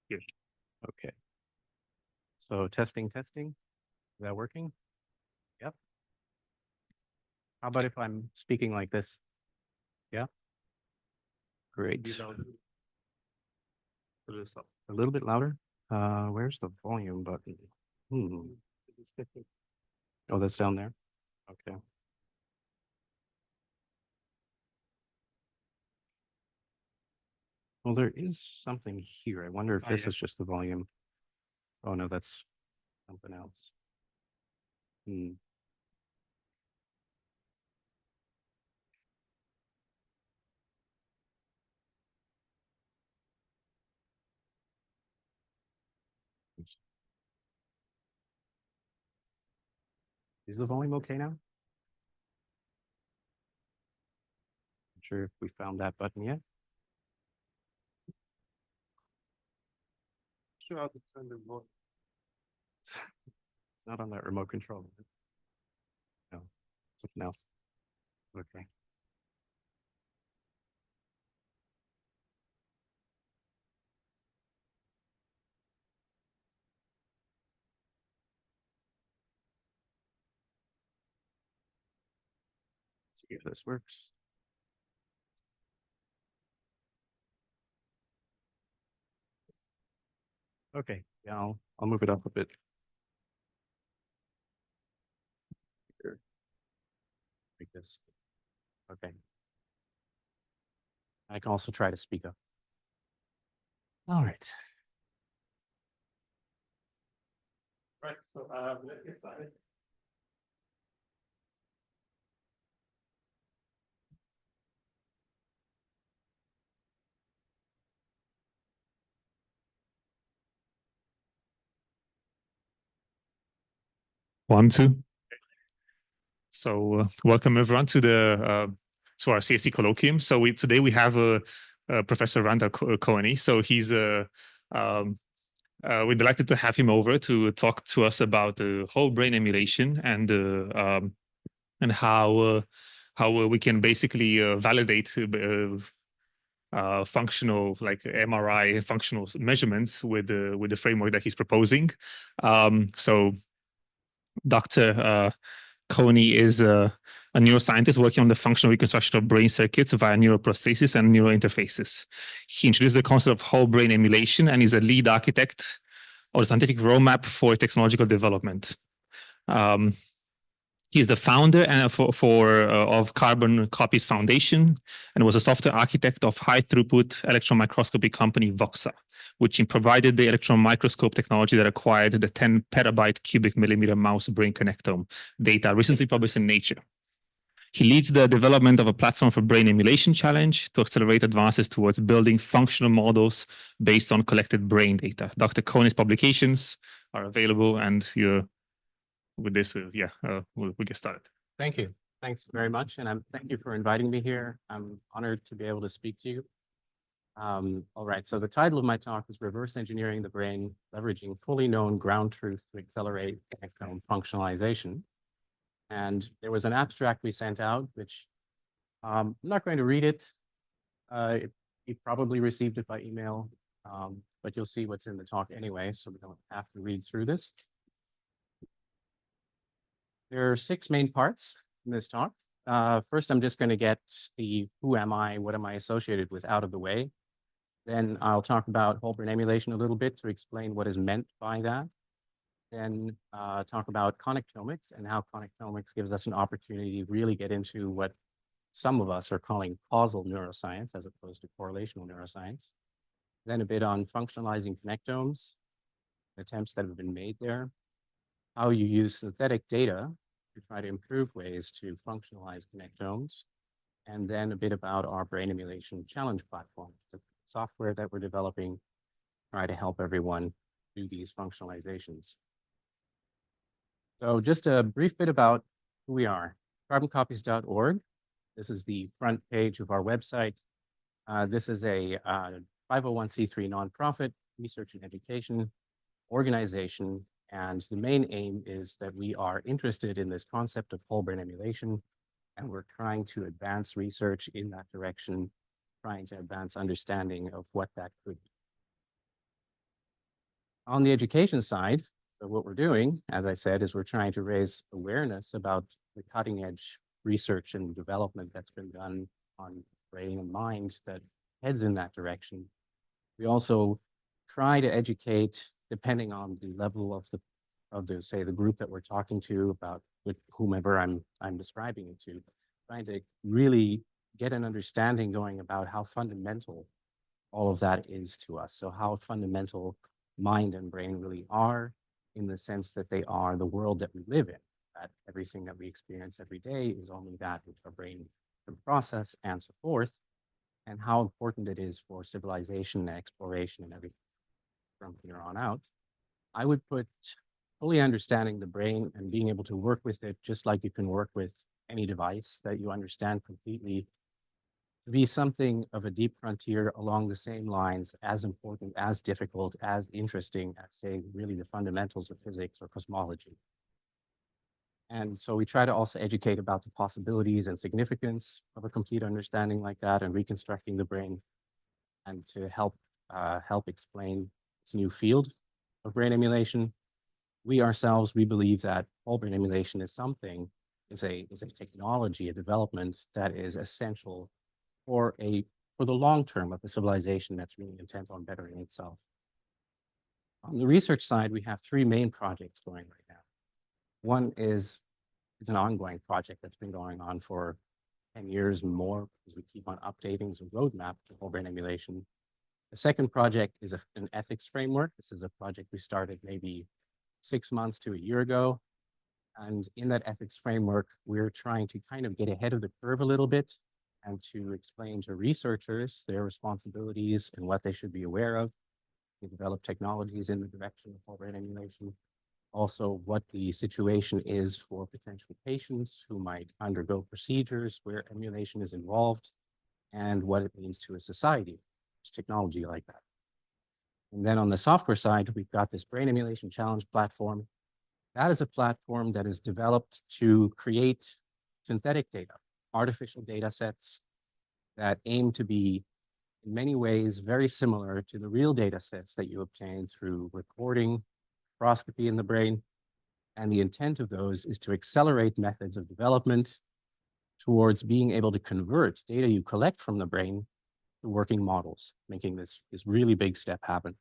Good. Okay. So testing. Is that working? Yep. How about if I'm speaking like this? Yeah. Great. A little bit louder. Where's the volume button? Oh, that's down there. Okay. Well, there is something here. I wonder if this is just the volume. Oh no, that's something else. Is the volume okay now? Not sure if we found that button yet. Sure, how to turn the remote. It's not on that remote control. No, something else. Okay. Let's see if this works. Okay, yeah, I'll move it up a bit. Here. Like this. Okay. I can also try to speak up. All right. Right, so let's get started. One, two. So welcome everyone to the to our CSC colloquium. So today we have Professor Randal Koene. So he's we're delighted to have him over to talk to us about the whole brain emulation and how we can basically validate functional, like MRI functional measurements with the framework that he's proposing. So Dr. Koene is a neuroscientist working on the functional reconstruction of brain circuits via neuroprosthesis and neurointerfaces. He introduced the concept of whole brain emulation and is a lead architect of the scientific roadmap for technological development. He's the founder and of Carbon Copies Foundation and was a software architect of high-throughput electron microscopy company Voxa, which provided the electron microscope technology that acquired the 10 petabyte cubic millimeter mouse brain connectome data recently published in Nature. He leads the development of a platform for brain emulation challenge to accelerate advances towards building functional models based on collected brain data. Dr. Koene's publications are available, and with this, we'll get started. Thank you. Thanks very much. And thank you for inviting me here. I'm honored to be able to speak to you. All right. So the title of my talk is Reverse Engineering the Brain, Leveraging Fully Known Ground Truth to Accelerate Connectome Functionalization. And there was an abstract we sent out, which I'm not going to read it. You probably received it by email, but you'll see what's in the talk anyway, so we don't have to read through this. There are 6 main parts in this talk. First, I'm just going to get the who am I, what am I associated with out of the way. Then I'll talk about whole brain emulation a little bit to explain what is meant by that. Then talk about connectomics and how connectomics gives us an opportunity to really get into what some of us are calling causal neuroscience as opposed to correlational neuroscience. Then a bit on functionalizing connectomes, attempts that have been made there, how you use synthetic data to try to improve ways to functionalize connectomes, and then a bit about our brain emulation challenge platform, the software that we're developing, try to help everyone do these functionalizations. So just a brief bit about who we are. Carboncopies.org. This is the front page of our website. This is a 501c3 nonprofit research and education organization. And the main aim is that we are interested in this concept of whole brain emulation, and we're trying to advance research in that direction, trying to advance understanding of what that could be. On the education side, so what we're doing, as I said, is we're trying to raise awareness about the cutting edge research and development that's been done on brain and mind that heads in that direction. We also try to educate, depending on the level of the say the group that we're talking to about with whomever I'm describing it to, trying to really get an understanding going about how fundamental all of that is to us. So how fundamental mind and brain really are, in the sense that they are the world that we live in, that everything that we experience every day is only that which our brain can process and so forth, and how important it is for civilization and exploration and everything from here on out. I would put fully understanding the brain and being able to work with it, just like you can work with any device that you understand completely, to be something of a deep frontier along the same lines, as important, as difficult, as interesting as, say, really the fundamentals of physics or cosmology. And so we try to also educate about the possibilities and significance of a complete understanding like that, and reconstructing the brain, and to help explain this new field of brain emulation. We ourselves, we believe that whole brain emulation is a technology, a development that is essential for the long term of a civilization that's really intent on bettering itself. On the research side, we have three main projects going right now. One is an ongoing project that's been going on for 10 years and more, because we keep on updating the roadmap to whole brain emulation. The second project is an ethics framework. This is a project we started maybe 6 months to a year ago. And in that ethics framework, we're trying to kind of get ahead of the curve a little bit, and to explain to researchers their responsibilities and what they should be aware of. We develop technologies in the direction of whole brain emulation. Also, what the situation is for potential patients who might undergo procedures where emulation is involved, and what it means to a society, technology like that. And then on the software side, we've got this Brain Emulation Challenge platform. That is a platform that is developed to create synthetic data, artificial data sets that aim to be, in many ways, very similar to the real data sets that you obtain through recording, microscopy in the brain. And the intent of those is to accelerate methods of development towards being able to convert data you collect from the brain to working models, making this really big step happen.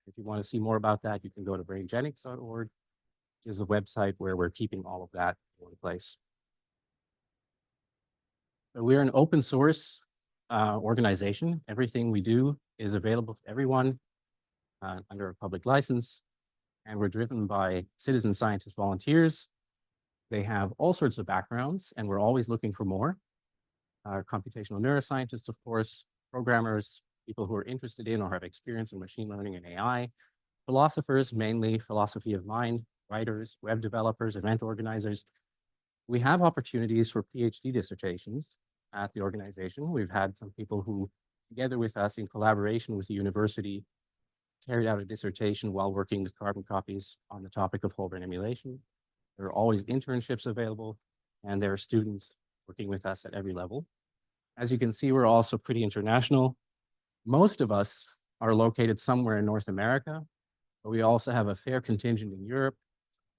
If you want to see more about that, you can go to braingenics.org, which is the website where we're keeping all of that in one place. So we're an open source organization. Everything we do is available to everyone under a public license, and we're driven by citizen scientist volunteers. They have all sorts of backgrounds, and we're always looking for more. Computational neuroscientists, of course, programmers, people who are interested in or have experience in machine learning and AI, philosophers, mainly philosophy of mind, writers, web developers, event organizers. We have opportunities for PhD dissertations at the organization. We've had some people who, together with us in collaboration with the university, carried out a dissertation while working with carbon copies on the topic of whole brain emulation. There are always internships available, and there are students working with us at every level. As you can see, we're also pretty international. Most of us are located somewhere in North America, but we also have a fair contingent in Europe,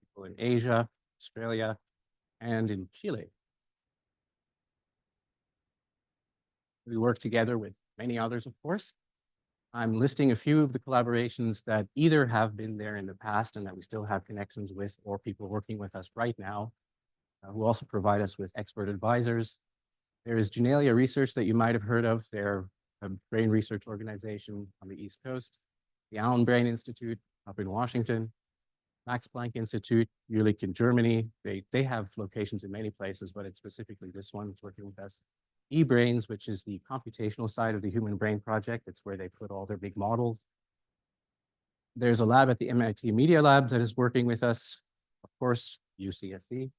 people in Asia, Australia, and in Chile. We work together with many others, of course. I'm listing a few of the collaborations that either have been there in the past and that we still have connections with, or people working with us right now, who also provide us with expert advisors. There is Genelia Research that you might have heard of. They're a brain research organization on the East Coast. The Allen Brain Institute up in Washington. Max Planck Institute, Jülich in Germany. They have locations in many places, but it's specifically this one that's working with us. eBrains, which is the computational side of the Human Brain Project. It's where they put all their big models. There's a lab at the MIT Media Lab that is working with us. Of course, UCSC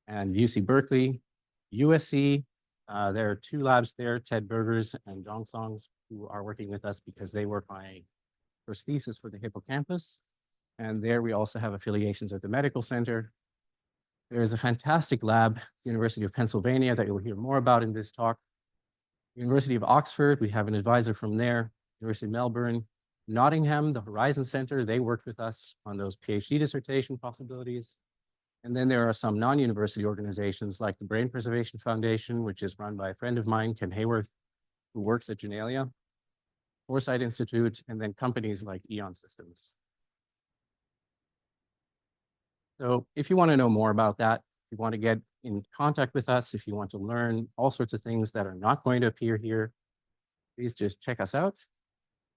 and UC Berkeley, USC. There are two labs there, Ted Berger's and Dong Song's, who are working with us because they work on a prosthesis for the hippocampus. And there we also have affiliations at the medical center. There's a fantastic lab, University of Pennsylvania, that you'll hear more about in this talk. University of Oxford, we have an advisor from there. University of Melbourne, Nottingham, the Horizon Center, they worked with us on those PhD dissertation possibilities. And then there are some non-university organizations like the Brain Preservation Foundation, which is run by a friend of mine, Ken Hayworth, who works at Genelia, Foresight Institute, and then companies like Eon Systems. So if you want to know more about that, if you want to get in contact with us, if you want to learn all sorts of things that are not going to appear here, please just check us out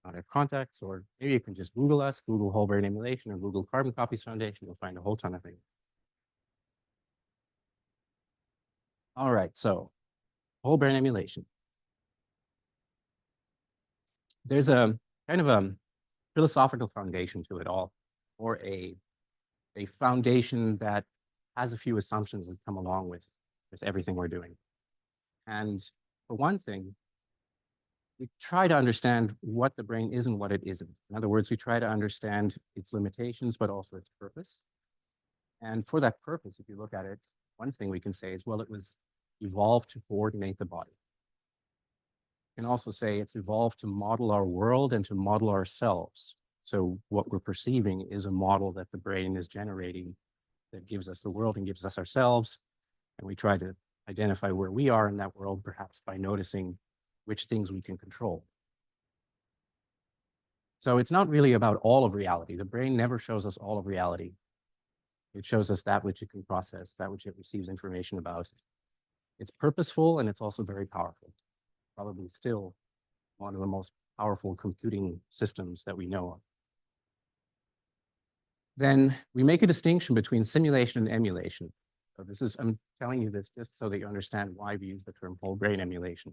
on our contacts, or maybe you can just Google us, Google Whole Brain Emulation or Google Carbon Copies Foundation. You'll find a whole ton of things. All right, so whole brain emulation. There's a kind of a philosophical foundation to it all, or a foundation that has a few assumptions that come along with everything we're doing. And for one thing, we try to understand what the brain is and what it isn't. In other words, we try to understand its limitations, but also its purpose. And for that purpose, if you look at it, one thing we can say is, well, it was evolved to coordinate the body. We can also say it's evolved to model our world and to model ourselves. So what we're perceiving is a model that the brain is generating that gives us the world and gives us ourselves. And we try to identify where we are in that world, perhaps by noticing which things we can control. So it's not really about all of reality. The brain never shows us all of reality. It shows us that which it can process, that which it receives information about. It's purposeful and it's also very powerful. Probably still one of the most powerful computing systems that we know of. Then we make a distinction between simulation and emulation. So this is, I'm telling you this just so that you understand why we use the term whole brain emulation.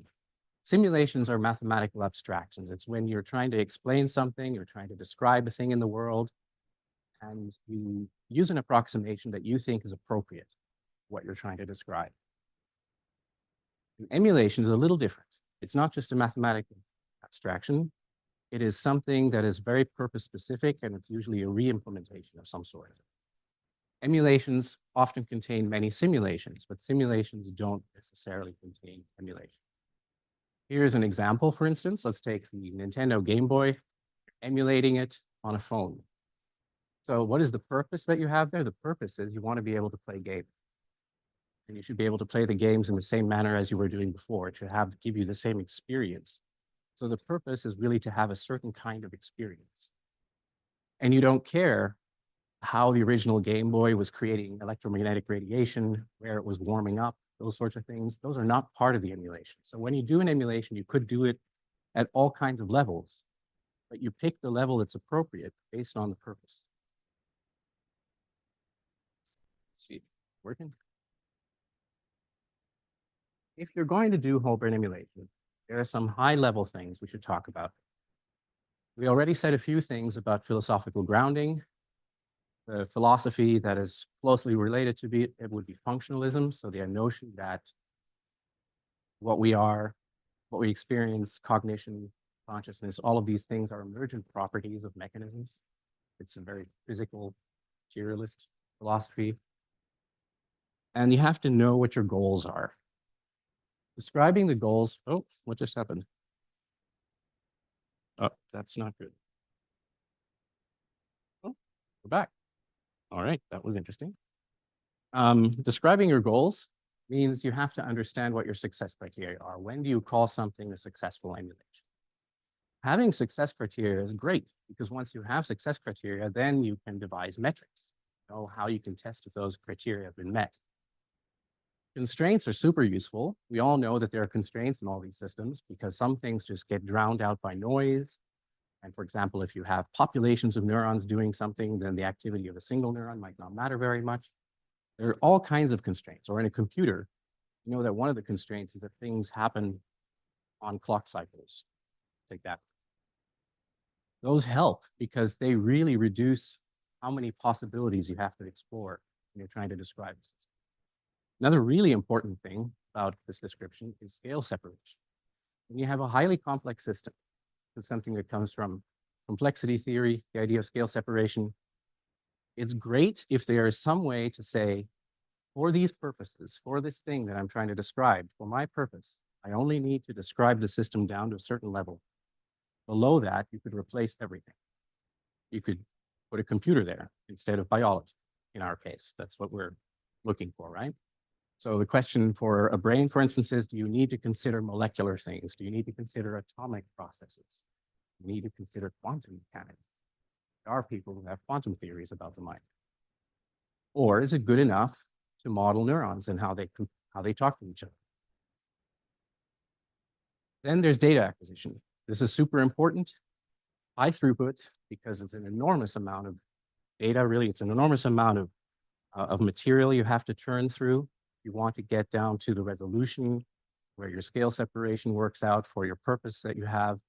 Simulations are mathematical abstractions. It's when you're trying to explain something, you're trying to describe a thing in the world, and you use an approximation that you think is appropriate, what you're trying to describe. And emulation is a little different. It's not just a mathematical abstraction. It is something that is very purpose specific, and it's usually a re-implementation of some sort. Emulations often contain many simulations, but simulations don't necessarily contain emulation. Here's an example, for instance. Let's take the Nintendo Game Boy, emulating it on a phone. So what is the purpose that you have there? The purpose is you want to be able to play games. And you should be able to play the games in the same manner as you were doing before. It should give you the same experience. So the purpose is really to have a certain kind of experience. And you don't care how the original Game Boy was creating electromagnetic radiation, where it was warming up, those sorts of things. Those are not part of the emulation. So when you do an emulation, you could do it at all kinds of levels, but you pick the level that's appropriate based on the purpose. Let's see, working? If you're going to do whole brain emulation, there are some high-level things we should talk about. We already said a few things about philosophical grounding. The philosophy that is closely related to it would be functionalism. So the notion that what we are, what we experience, cognition, consciousness, all of these things are emergent properties of mechanisms. It's a very physical, materialist philosophy. And you have to know what your goals are. Describing the goals, oh, what just happened? Oh, that's not good. Oh, we're back. All right, that was interesting. Describing your goals means you have to understand what your success criteria are. When do you call something a successful emulation? Having success criteria is great because once you have success criteria, then you can devise metrics, know how you can test if those criteria have been met. Constraints are super useful. We all know that there are constraints in all these systems because some things just get drowned out by noise. And for example, if you have populations of neurons doing something, then the activity of a single neuron might not matter very much. There are all kinds of constraints. Or in a computer, you know that one of the constraints is that things happen on clock cycles. Take that. Those help because they really reduce how many possibilities you have to explore when you're trying to describe this. Another really important thing about this description is scale separation. When you have a highly complex system, it's something that comes from complexity theory, the idea of scale separation. It's great if there is some way to say, for these purposes, for this thing that I'm trying to describe, for my purpose, I only need to describe the system down to a certain level. Below that, you could replace everything. You could put a computer there instead of biology, in our case. That's what we're looking for, right? So the question for a brain, for instance, is, do you need to consider molecular things? Do you need to consider atomic processes? Do you need to consider quantum mechanics? There are people who have quantum theories about the mind. Or is it good enough to model neurons and how they talk to each other? Then there's data acquisition. This is super important. High throughput, because it's an enormous amount of data, really. It's an enormous amount of material you have to churn through. You want to get down to the resolution where your scale separation works out for your purpose that you have.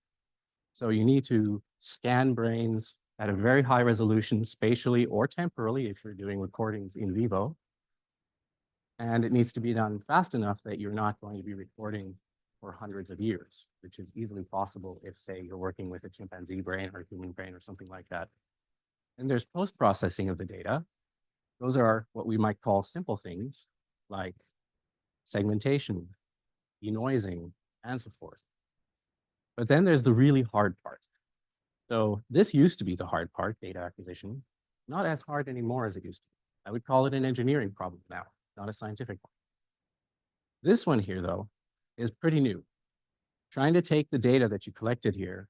So you need to scan brains at a very high resolution, spatially or temporally, if you're doing recordings in vivo. And it needs to be done fast enough that you're not going to be recording for hundreds of years, which is easily possible if, say, you're working with a chimpanzee brain or a human brain or something like that. And there's post-processing of the data. Those are what we might call simple things like segmentation, denoising, and so forth. But then there's the really hard part. So this used to be the hard part, data acquisition, not as hard anymore as it used to be. I would call it an engineering problem now, not a scientific one. This one here, though, is pretty new. Trying to take the data that you collected here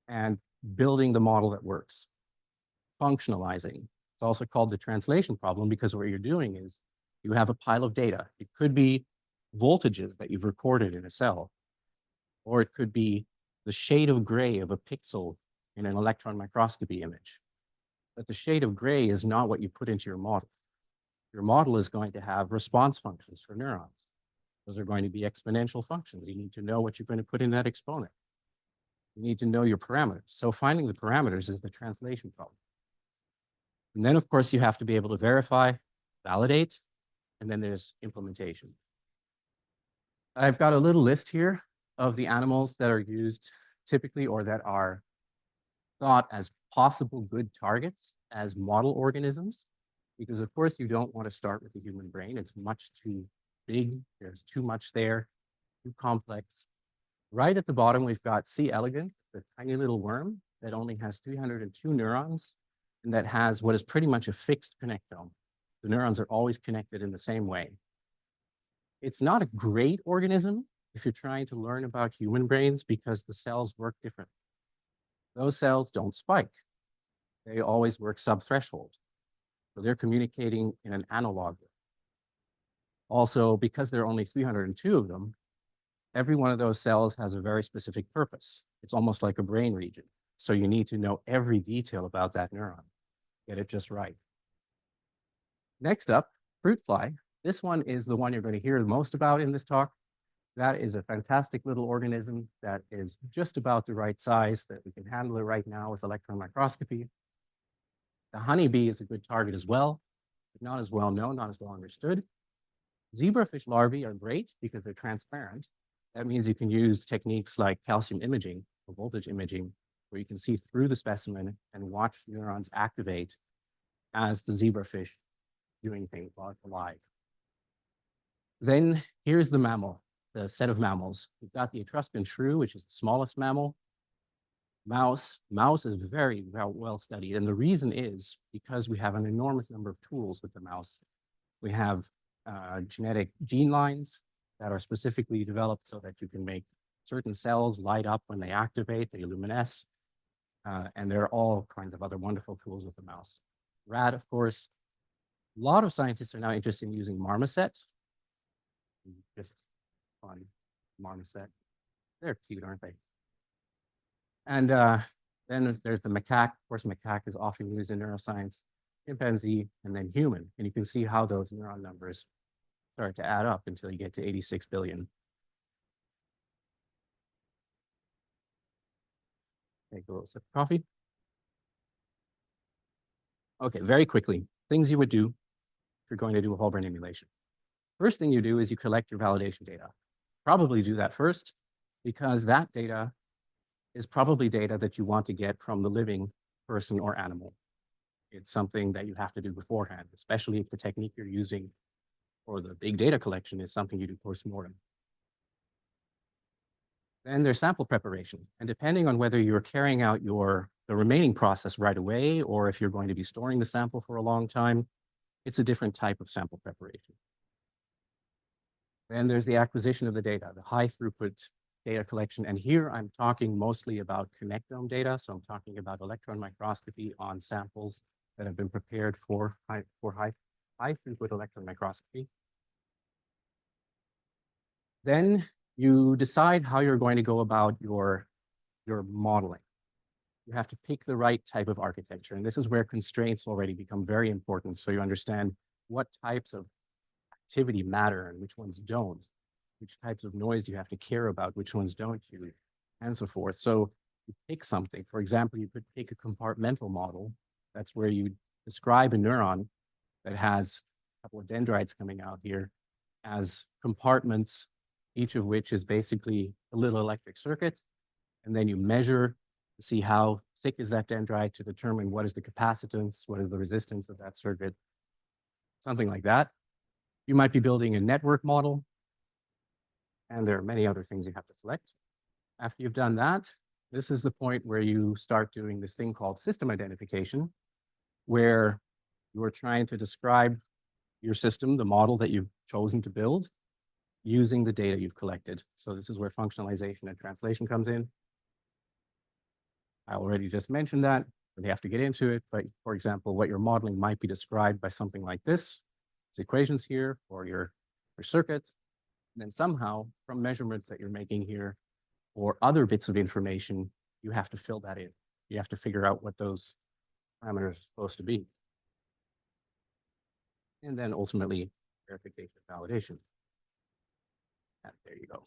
and building the model that works. Functionalizing. It's also called the translation problem because what you're doing is you have a pile of data. It could be voltages that you've recorded in a cell, or it could be the shade of gray of a pixel in an electron microscopy image. But the shade of gray is not what you put into your model. Your model is going to have response functions for neurons. Those are going to be exponential functions. You need to know what you're going to put in that exponent. You need to know your parameters. So finding the parameters is the translation problem. And then, of course, you have to be able to verify, validate, and then there's implementation. I've got a little list here of the animals that are used typically or that are thought as possible good targets as model organisms, because of course you don't want to start with the human brain. It's much too big. There's too much there, too complex. Right at the bottom, we've got C. elegans, the tiny little worm that only has 302 neurons and that has what is pretty much a fixed connectome. The neurons are always connected in the same way. It's not a great organism if you're trying to learn about human brains because the cells work differently. Those cells don't spike. They always work sub-threshold. So they're communicating in an analog way. Also, because there are only 302 of them, every one of those cells has a very specific purpose. It's almost like a brain region. So you need to know every detail about that neuron. Get it just right. Next up, fruit fly. This one is the one you're going to hear the most about in this talk. That is a fantastic little organism that is just about the right size that we can handle it right now with electron microscopy. The honeybee is a good target as well, but not as well known, not as well understood. Zebrafish larvae are great because they're transparent. That means you can use techniques like calcium imaging or voltage imaging, where you can see through the specimen and watch neurons activate as the zebrafish doing things while it's alive. Then here's the mammal, the set of mammals. We've got the Etruscan shrew, which is the smallest mammal. Mouse is very well studied. And the reason is because we have an enormous number of tools with the mouse. We have genetic gene lines that are specifically developed so that you can make certain cells light up when they activate, they luminesce. And there are all kinds of other wonderful tools with the mouse. Rat, of course. A lot of scientists are now interested in using marmoset. Just fun, marmoset. They're cute, aren't they? And then there's the macaque. Of course, macaque is often used in neuroscience, chimpanzee, and then human. And you can see how those neuron numbers start to add up until you get to 86 billion. Take a little sip of coffee. Okay, very quickly, things you would do if you're going to do a whole brain emulation. First thing you do is you collect your validation data. Probably do that first because that data is probably data that you want to get from the living person or animal. It's something that you have to do beforehand, especially if the technique you're using for the big data collection is something you do post-mortem. Then there's sample preparation. And depending on whether you're carrying out the remaining process right away, or if you're going to be storing the sample for a long time, it's a different type of sample preparation. Then there's the acquisition of the data, the high throughput data collection. And here I'm talking mostly about connectome data. So I'm talking about electron microscopy on samples that have been prepared for high throughput electron microscopy. Then you decide how you're going to go about your modeling. You have to pick the right type of architecture. And this is where constraints already become very important. So you understand what types of activity matter and which ones don't, which types of noise do you have to care about, which ones don't you, and so forth. So you pick something. For example, you could pick a compartmental model. That's where you describe a neuron that has a couple of dendrites coming out here as compartments, each of which is basically a little electric circuit. And then you measure to see how thick is that dendrite to determine what is the capacitance, what is the resistance of that circuit, something like that. You might be building a network model, and there are many other things you have to select. After you've done that, this is the point where you start doing this thing called system identification, where you're trying to describe your system, the model that you've chosen to build, using the data you've collected. So this is where functionalization and translation comes in. I already just mentioned that, but you have to get into it. But for example, what you're modeling might be described by something like this. There's equations here for your circuit. And then somehow, from measurements that you're making here, or other bits of information, you have to fill that in. You have to figure out what those parameters are supposed to be. And then ultimately, verification and validation. And there you go.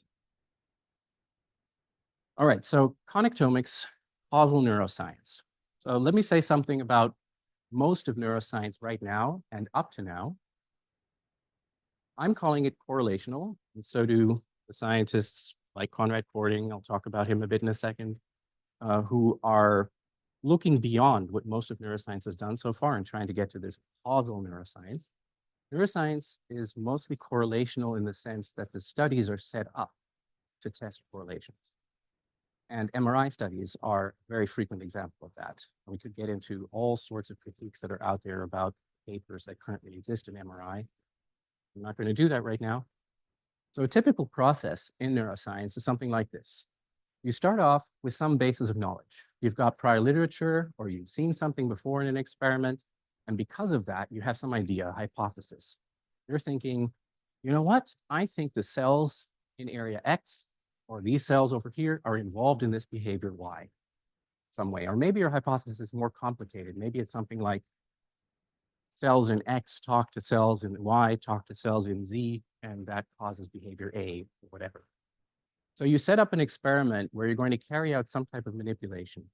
All right, so connectomics, causal neuroscience. So let me say something about most of neuroscience right now and up to now. I'm calling it correlational, and so do the scientists like Konrad Korting, I'll talk about him a bit in a second, who are looking beyond what most of neuroscience has done so far and trying to get to this causal neuroscience. Neuroscience is mostly correlational in the sense that the studies are set up to test correlations. And MRI studies are a very frequent example of that. We could get into all sorts of critiques that are out there about papers that currently exist in MRI. I'm not going to do that right now. So a typical process in neuroscience is something like this. You start off with some basis of knowledge. You've got prior literature, or you've seen something before in an experiment, and because of that, you have some idea, a hypothesis. You're thinking, you know what? I think the cells in area X, or these cells over here, are involved in this behavior Y some way. Or maybe your hypothesis is more complicated. Maybe it's something like cells in X talk to cells in Y, talk to cells in Z, and that causes behavior A, or whatever. So you set up an experiment where you're going to carry out some type of manipulation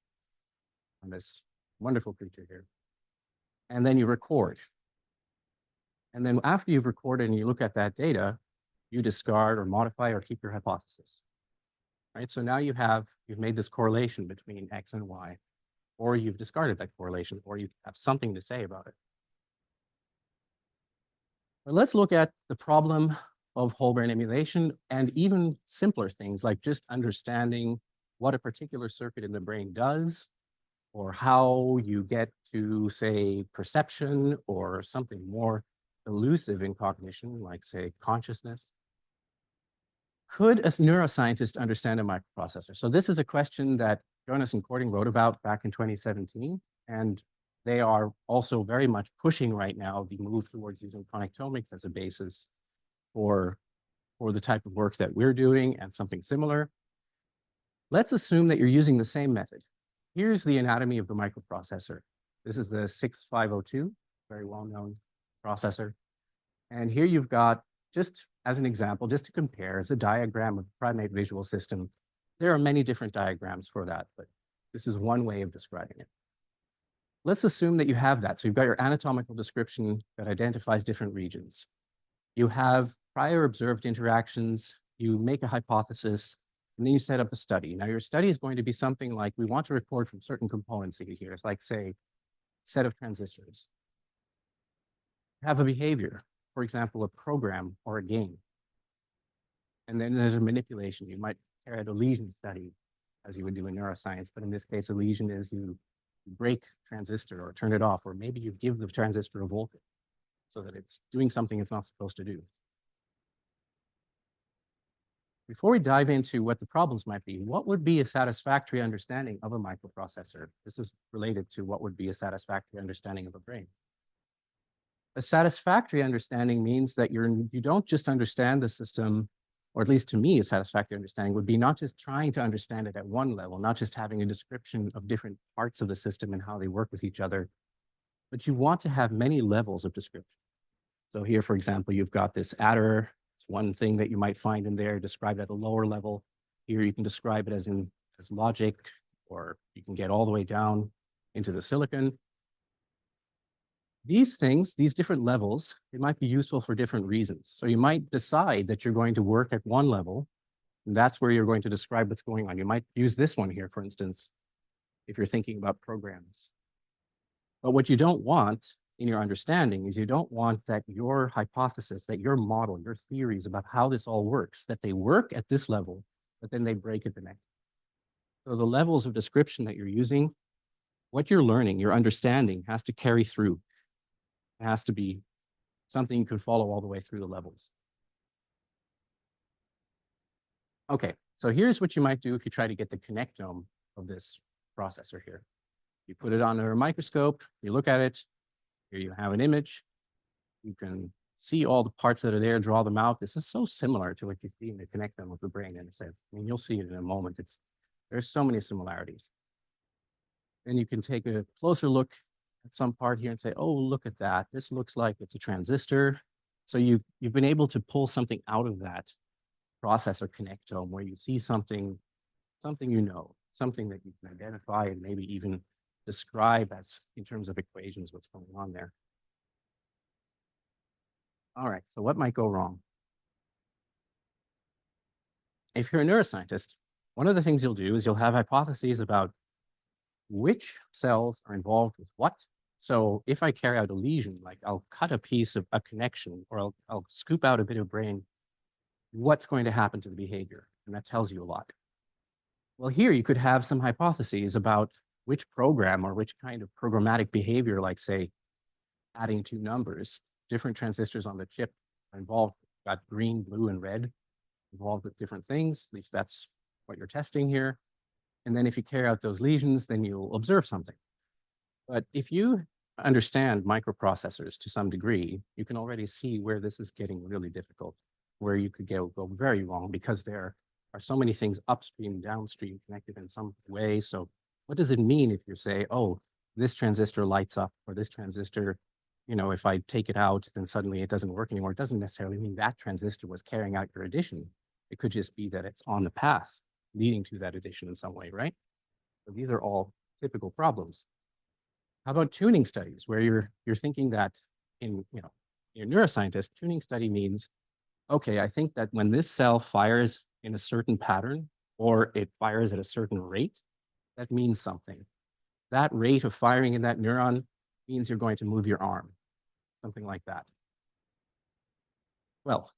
on this wonderful creature here. And then you record. And then after you've recorded and you look at that data, you discard or modify or keep your hypothesis. Right? So now you've made this correlation between X and Y, or you've discarded that correlation, or you have something to say about it. But let's look at the problem of whole brain emulation and even simpler things like just understanding what a particular circuit in the brain does, or how you get to, say, perception or something more elusive in cognition, like, say, consciousness. Could a neuroscientist understand a microprocessor? So this is a question that Jonas and Korting wrote about back in 2017, and they are also very much pushing right now the move towards using connectomics as a basis for the type of work that we're doing and something similar. Let's assume that you're using the same method. Here's the anatomy of the microprocessor. This is the 6502, very well-known processor. And here you've got, just as an example, just to compare, as a diagram of the primate visual system. There are many different diagrams for that, but this is one way of describing it. Let's assume that you have that. So you've got your anatomical description that identifies different regions. You have prior observed interactions, you make a hypothesis, and then you set up a study. Now your study is going to be something like, we want to record from certain components here. It's like, say, set of transistors. Have a behavior, for example, a program or a game. And then there's a manipulation. You might carry out a lesion study as you would do in neuroscience, but in this case, a lesion is you break transistor or turn it off, or maybe you give the transistor a voltage so that it's doing something it's not supposed to do. Before we dive into what the problems might be, what would be a satisfactory understanding of a microprocessor? This is related to what would be a satisfactory understanding of a brain. A satisfactory understanding means that you don't just understand the system, or at least to me, a satisfactory understanding would be not just trying to understand it at one level, not just having a description of different parts of the system and how they work with each other, but you want to have many levels of description. So here, for example, you've got this adder. It's one thing that you might find in there described at a lower level. Here you can describe it as logic, or you can get all the way down into the silicon. These things, these different levels, it might be useful for different reasons. So you might decide that you're going to work at one level, and that's where you're going to describe what's going on. You might use this one here, for instance, if you're thinking about programs. But what you don't want in your understanding is you don't want that your hypothesis, that your model, your theories about how this all works, that they work at this level, but then they break at the next. So the levels of description that you're using, what you're learning, your understanding has to carry through. It has to be something you can follow all the way through the levels. Okay, so here's what you might do if you try to get the connectome of this processor here. You put it under a microscope, you look at it, here you have an image. You can see all the parts that are there, draw them out. This is so similar to what you see in the connectome of the brain in a sense. I mean, you'll see it in a moment. There's so many similarities. Then you can take a closer look at some part here and say, oh, look at that. This looks like it's a transistor. So you've been able to pull something out of that processor connectome where you see something you know, something that you can identify and maybe even describe as in terms of equations what's going on there. All right, so what might go wrong? If you're a neuroscientist, one of the things you'll do is you'll have hypotheses about which cells are involved with what. So if I carry out a lesion, like I'll cut a piece of a connection, or I'll scoop out a bit of brain, what's going to happen to the behavior? And that tells you a lot. Well, here you could have some hypotheses about which program or which kind of programmatic behavior, like say, adding two numbers, different transistors on the chip are involved, got green, blue, and red involved with different things. At least that's what you're testing here. And then if you carry out those lesions, then you'll observe something. But if you understand microprocessors to some degree, you can already see where this is getting really difficult, where you could go very wrong because there are so many things upstream, downstream connected in some way. So what does it mean if you say, oh, this transistor lights up, or this transistor, you know, if I take it out, then suddenly it doesn't work anymore. It doesn't necessarily mean that transistor was carrying out your addition. It could just be that it's on the path leading to that addition in some way, right? So these are all typical problems. How about tuning studies, where you're thinking that you're a neuroscientist, tuning study means, okay, I think that when this cell fires in a certain pattern, or it fires at a certain rate, that means something. That rate of firing in that neuron means you're going to move your arm, something like that. Well,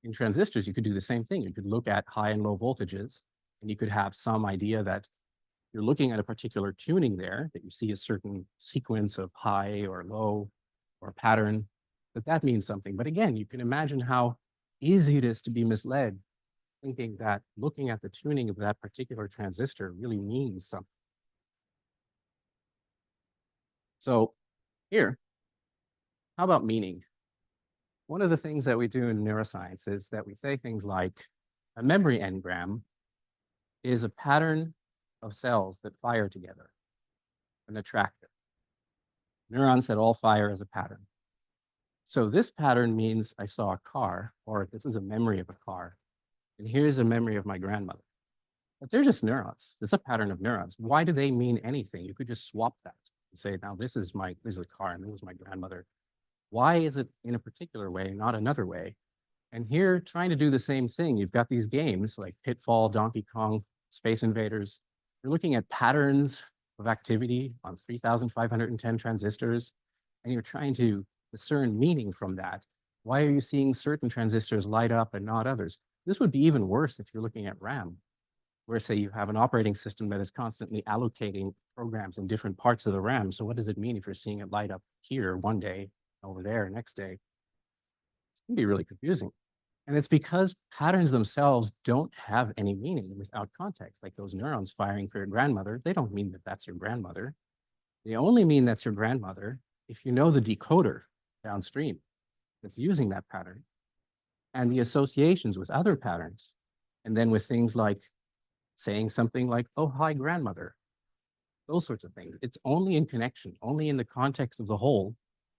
in transistors, you could do the same thing. You could look at high and low voltages, and you could have some idea that you're looking at a particular tuning there, that you see a certain sequence of high or low or pattern, that means something. But again, you can imagine how easy it is to be misled, thinking that looking at the tuning of that particular transistor really means something. So here, how about meaning? One of the things that we do in neuroscience is that we say things like a memory engram is a pattern of cells that fire together, an attractor. Neurons that all fire as a pattern. So this pattern means I saw a car, or this is a memory of a car, and here's a memory of my grandmother. But they're just neurons. It's a pattern of neurons. Why do they mean anything? You could just swap that and say, now this is a car, and this is my grandmother. Why is it in a particular way, not another way? And here, trying to do the same thing, you've got these games like Pitfall, Donkey Kong, Space Invaders. You're looking at patterns of activity on 3,510 transistors, and you're trying to discern meaning from that. Why are you seeing certain transistors light up and not others? This would be even worse if you're looking at RAM, where say you have an operating system that is constantly allocating programs in different parts of the RAM. So what does it mean if you're seeing it light up here one day, over there next day? It can be really confusing. And it's because patterns themselves don't have any meaning without context. Like those neurons firing for your grandmother, they don't mean that that's your grandmother. They only mean that's your grandmother if you know the decoder downstream that's using that pattern and the associations with other patterns. And then with things like saying something like, oh, hi, grandmother, those sorts of things. It's only in connection, only in the context of the whole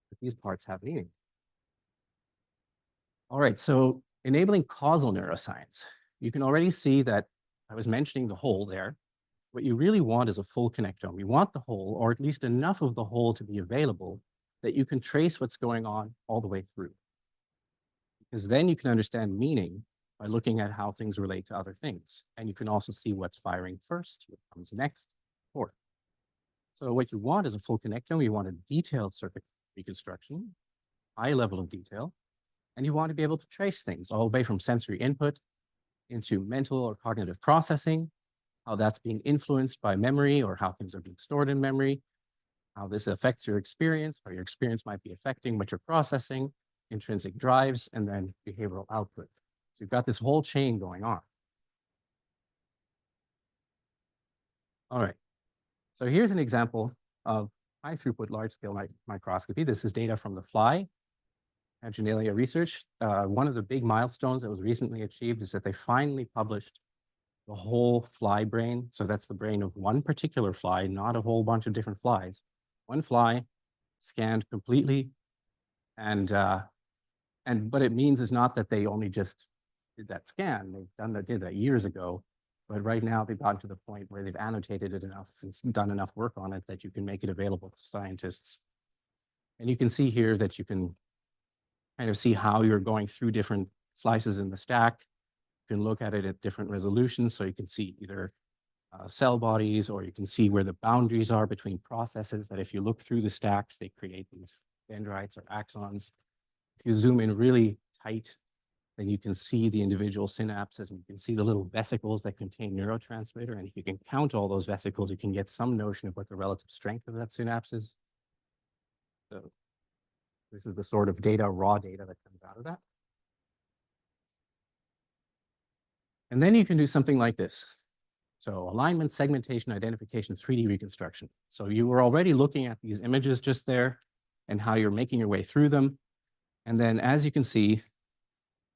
that these parts have meaning. All right, so enabling causal neuroscience. You can already see that I was mentioning the whole there. What you really want is a full connectome. You want the whole, or at least enough of the whole to be available that you can trace what's going on all the way through. Because then you can understand meaning by looking at how things relate to other things. And you can also see what's firing first, what comes next, fourth. So what you want is a full connectome. You want a detailed circuit reconstruction, high level of detail, and you want to be able to trace things all the way from sensory input into mental or cognitive processing, how that's being influenced by memory or how things are being stored in memory, how this affects your experience, or your experience might be affecting what you're processing, intrinsic drives, and then behavioral output. So you've got this whole chain going on. All right. So here's an example of high throughput, large scale microscopy. This is data from the FLY at Genelia Research. One of the big milestones that was recently achieved is that they finally published the whole fly brain. So that's the brain of one particular fly, not a whole bunch of different flies. One fly scanned completely. And what it means is not that they only just did that scan. Did that years ago. But right now they've gotten to the point where they've annotated it enough and done enough work on it that you can make it available to scientists. And you can see here that you can kind of see how you're going through different slices in the stack. You can look at it at different resolutions. So you can see either cell bodies, or you can see where the boundaries are between processes that if you look through the stacks, they create these dendrites or axons. If you zoom in really tight, then you can see the individual synapses, and you can see the little vesicles that contain neurotransmitter. And if you can count all those vesicles, you can get some notion of what the relative strength of that synapse is. So this is the sort of data, raw data that comes out of that. And then you can do something like this. So alignment, segmentation, identification, 3D reconstruction. So you were already looking at these images just there and how you're making your way through them. And then as you can see,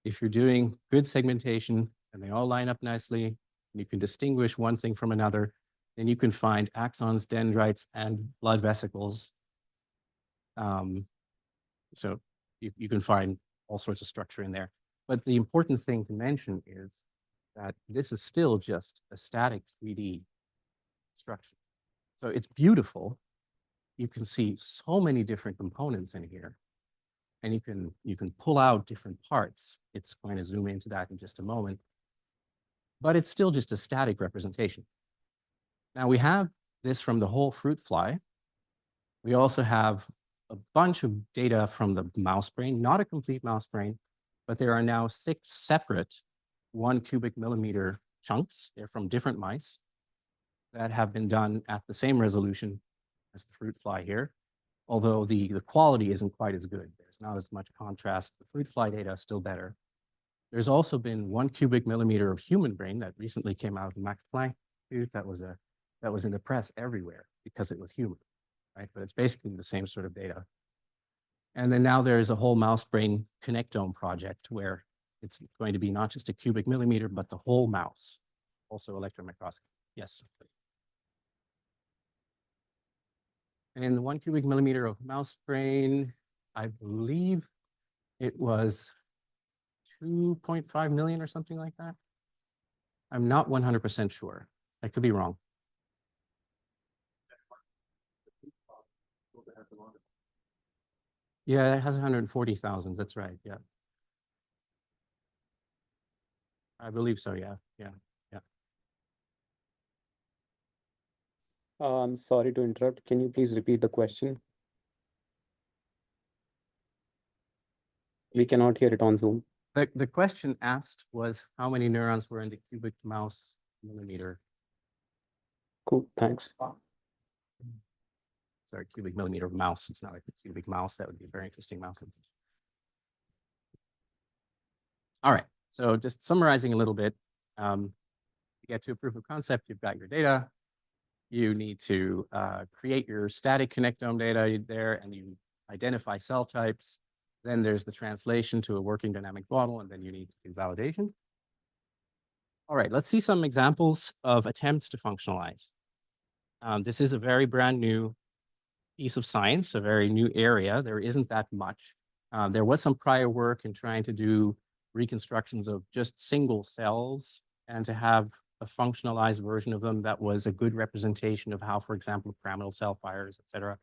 if you're doing good segmentation and they all line up nicely, and you can distinguish one thing from another, then you can find axons, dendrites, and blood vesicles. So you can find all sorts of structure in there. But the important thing to mention is that this is still just a static 3D structure. So it's beautiful. You can see so many different components in here, and you can pull out different parts. It's going to zoom into that in just a moment, but it's still just a static representation. Now we have this from the whole fruit fly. We also have a bunch of data from the mouse brain, not a complete mouse brain, but there are now 6 separate 1 cubic millimeter chunks. They're from different mice that have been done at the same resolution as the fruit fly here, although the quality isn't quite as good. There's not as much contrast. The fruit fly data is still better. There's also been 1 cubic millimeter of human brain that recently came out in Max Planck. That was in the press everywhere because it was human, right? But it's basically the same sort of data. And then now there's a whole mouse brain connectome project where it's going to be not just a cubic millimeter, but the whole mouse, also electron microscopy. Yes. And in the 1 cubic millimeter of mouse brain, I believe it was 2.5 million or something like that. I'm not 100% sure. I could be wrong. Yeah, it has 140,000. That's right. Yeah. I believe so. Yeah. Yeah. I'm sorry to interrupt. Can you please repeat the question? We cannot hear it on Zoom. The question asked was how many neurons were in the cubic mouse millimeter. Cool, thanks. Sorry, cubic millimeter of mouse. It's not a cubic mouse. That would be a very interesting mouse. All right, so just summarizing a little bit, to get to a proof of concept, you've got your data. You need to create your static connectome data there, and you identify cell types. Then there's the translation to a working dynamic model, and then you need to do validation. All right, let's see some examples of attempts to functionalize. This is a very brand new piece of science, a very new area. There isn't that much. There was some prior work in trying to do reconstructions of just single cells and to have a functionalized version of them that was a good representation of how, for example, pyramidal cell fires, et cetera.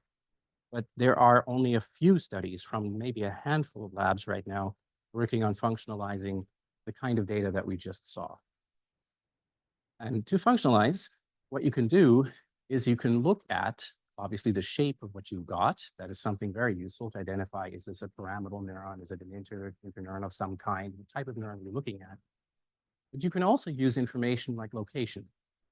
But there are only a few studies from maybe a handful of labs right now working on functionalizing the kind of data that we just saw. And to functionalize, what you can do is you can look at, obviously, the shape of what you got. That is something very useful to identify, is this a pyramidal neuron? Is it an interneuron of some kind? What type of neuron you're looking at? But you can also use information like location.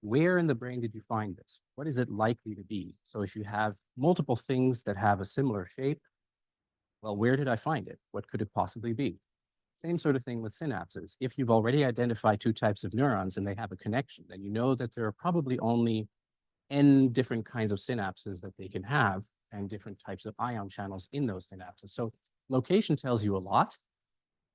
Where in the brain did you find this? What is it likely to be? So if you have multiple things that have a similar shape, well, where did I find it? What could it possibly be? Same sort of thing with synapses. If you've already identified two types of neurons and they have a connection, then you know that there are probably only n different kinds of synapses that they can have and different types of ion channels in those synapses. So location tells you a lot.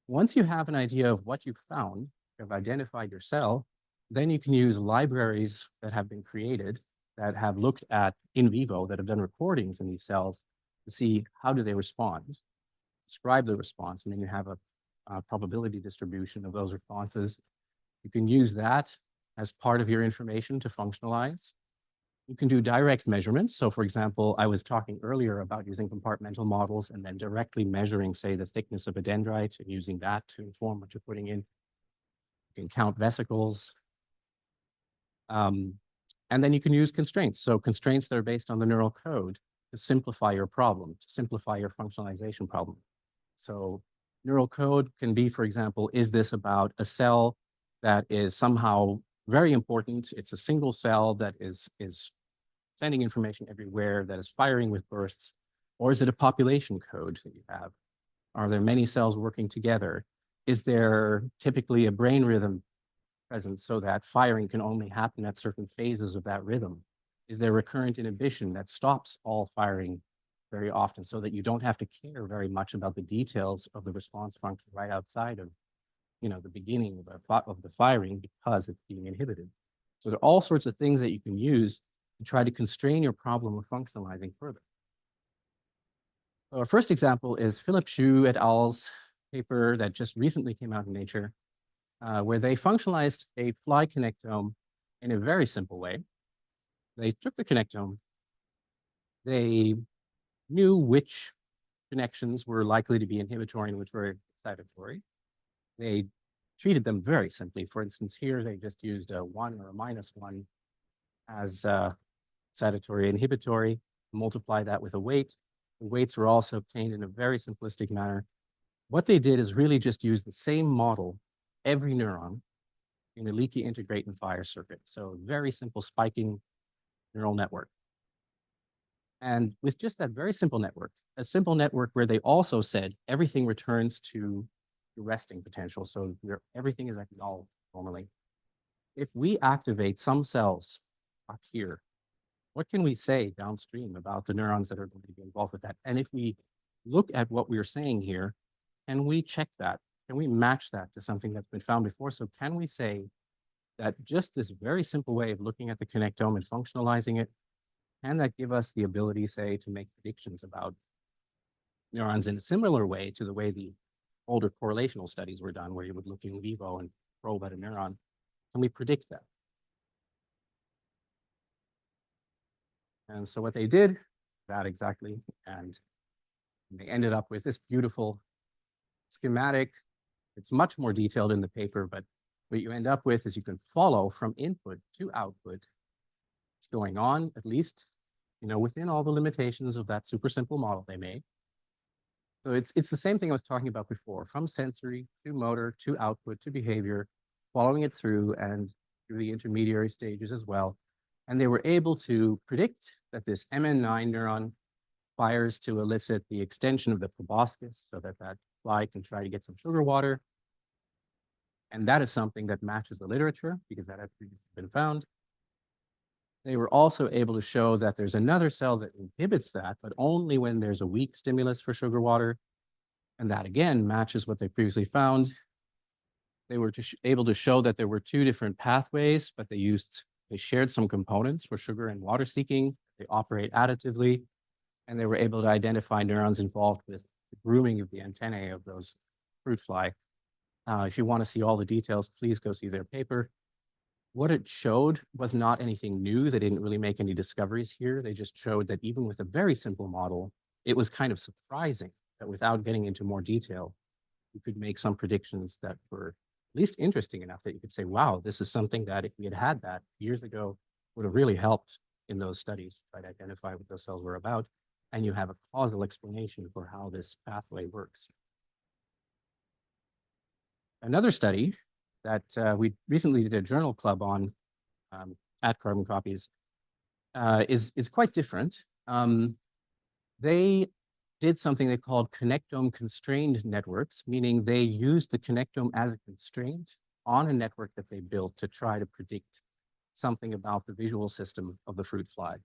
Once you have an idea of what you've found, you've identified your cell, then you can use libraries that have been created that have looked at in vivo, that have done recordings in these cells to see how do they respond, describe the response, and then you have a probability distribution of those responses. You can use that as part of your information to functionalize. You can do direct measurements. So for example, I was talking earlier about using compartmental models and then directly measuring, say, the thickness of a dendrite and using that to inform what you're putting in. You can count vesicles. And then you can use constraints. So constraints that are based on the neural code to simplify your problem, to simplify your functionalization problem. So neural code can be, for example, is this about a cell that is somehow very important? It's a single cell that is sending information everywhere, that is firing with bursts, or is it a population code that you have? Are there many cells working together? Is there typically a brain rhythm present so that firing can only happen at certain phases of that rhythm? Is there recurrent inhibition that stops all firing very often so that you don't have to care very much about the details of the response function right outside of, the beginning of the firing because it's being inhibited? So there are all sorts of things that you can use to try to constrain your problem of functionalizing further. So our first example is Philip Xu et al.'s paper that just recently came out in Nature, where they functionalized a fly connectome in a very simple way. They took the connectome, they knew which connections were likely to be inhibitory and which were excitatory. They treated them very simply. For instance, here they just used a 1 or a -1 as excitatory inhibitory, multiply that with a weight. The weights were also obtained in a very simplistic manner. What they did is really just use the same model, every neuron, in a leaky integrate and fire circuit. So very simple spiking neural network. And with just that very simple network, a simple network where they also said everything returns to the resting potential. So everything is at null normally. If we activate some cells up here, what can we say downstream about the neurons that are going to be involved with that? And if we look at what we're saying here, can we check that? Can we match that to something that's been found before? So can we say that just this very simple way of looking at the connectome and functionalizing it, can that give us the ability, say, to make predictions about neurons in a similar way to the way the older correlational studies were done, where you would look in vivo and probe at a neuron? Can we predict that? And so what they did, that exactly, and they ended up with this beautiful schematic. It's much more detailed in the paper, but what you end up with is you can follow from input to output what's going on, at least, within all the limitations of that super simple model they made. So it's the same thing I was talking about before, from sensory to motor to output to behavior, following it through and through the intermediary stages as well. And they were able to predict that this MN9 neuron fires to elicit the extension of the proboscis so that that fly can try to get some sugar water. And that is something that matches the literature because that had previously been found. They were also able to show that there's another cell that inhibits that, but only when there's a weak stimulus for sugar water. And that again matches what they previously found. They were able to show that there were two different pathways, but they shared some components for sugar and water seeking. They operate additively, and they were able to identify neurons involved with the grooming of the antennae of those fruit fly. If you want to see all the details, please go see their paper. What it showed was not anything new. They didn't really make any discoveries here. They just showed that even with a very simple model, it was kind of surprising that without getting into more detail, you could make some predictions that were at least interesting enough that you could say, wow, this is something that if we had had that years ago, would have really helped in those studies to try to identify what those cells were about. And you have a causal explanation for how this pathway works. Another study that we recently did a journal club on at Carbon Copies is quite different. They did something they called connectome constrained networks, meaning they used the connectome as a constraint on a network that they built to try to predict something about the visual system of the fruit fly.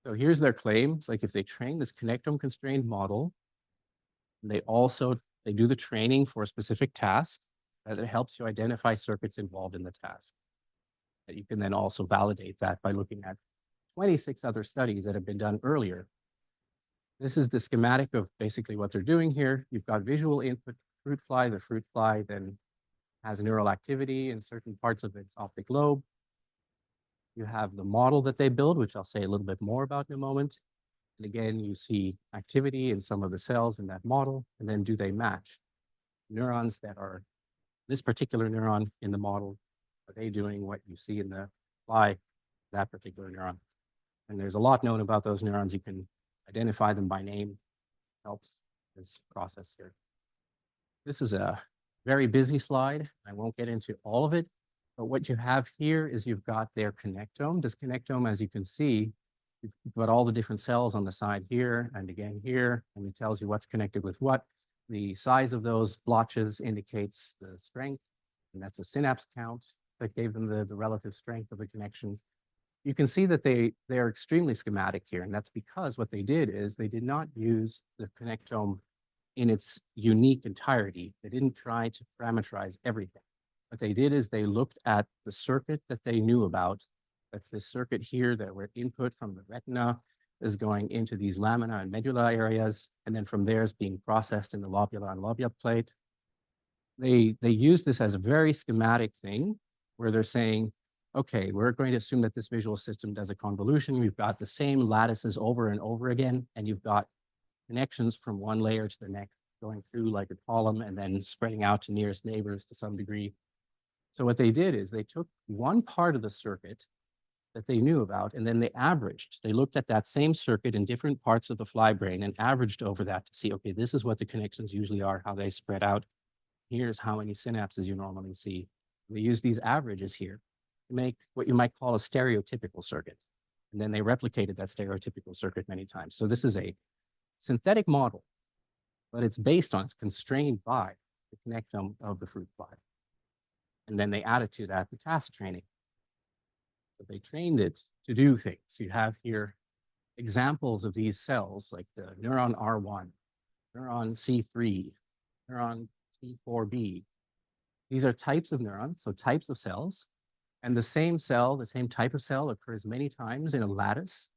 So here's their claim. It's like if they train this connectome constrained model, they do the training for a specific task, that it helps you identify circuits involved in the task. That you can then also validate that by looking at 26 other studies that have been done earlier. This is the schematic of basically what they're doing here. You've got visual input fruit fly. The fruit fly then has neural activity in certain parts of its optic lobe. You have the model that they build, which I'll say a little bit more about in a moment. And again, you see activity in some of the cells in that model, and then do they match? Neurons that are this particular neuron in the model, are they doing what you see in the fly, that particular neuron? And there's a lot known about those neurons. You can identify them by name, helps this process here. This is a very busy slide. I won't get into all of it, but what you have here is you've got their connectome. This connectome, as you can see, you've got all the different cells on the side here and again here, and it tells you what's connected with what. The size of those blotches indicates the strength, and that's a synapse count that gave them the relative strength of the connections. You can see that they are extremely schematic here, and that's because what they did is they did not use the connectome in its unique entirety. They didn't try to parameterize everything. What they did is they looked at the circuit that they knew about. That's this circuit here that where input from the retina is going into these lamina and medulla areas, and then from there is being processed in the lobula and lobule plate. They use this as a very schematic thing where they're saying, okay, we're going to assume that this visual system does a convolution. We've got the same lattices over and over again, and you've got connections from one layer to the next, going through like a column and then spreading out to nearest neighbors to some degree. So what they did is they took one part of the circuit that they knew about, and then they averaged. They looked at that same circuit in different parts of the fly brain and averaged over that to see, okay, this is what the connections usually are, how they spread out. Here's how many synapses you normally see. They use these averages here to make what you might call a stereotypical circuit. And then they replicated that stereotypical circuit many times. So this is a synthetic model, but it's based on, it's constrained by the connectome of the fruit fly. And then they added to that the task training. So they trained it to do things. You have here examples of these cells like the neuron R1, neuron C3, neuron T4B. These are types of neurons, so types of cells. And the same cell, the same type of cell occurs many times in a lattice.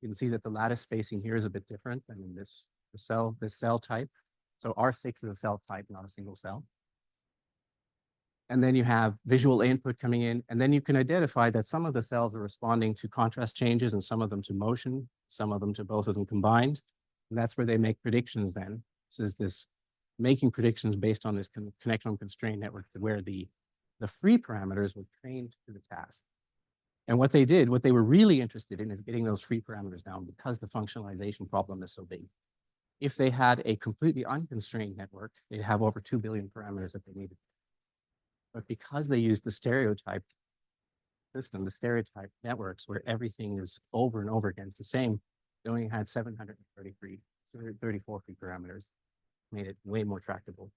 You can see that the lattice spacing here is a bit different than in this cell type. So R6 is a cell type, not a single cell. And then you have visual input coming in, and then you can identify that some of the cells are responding to contrast changes and some of them to motion, some of them to both of them combined. And that's where they make predictions then. This is this making predictions based on this connectome constraint network where the free parameters were trained to the task. And what they were really interested in is getting those free parameters down because the functionalization problem is so big. If they had a completely unconstrained network, they'd have over 2 billion parameters that they needed. But because they used the stereotype system, the stereotype networks where everything is over and over again, it's the same, they only had 734 free parameters, made it way more tractable.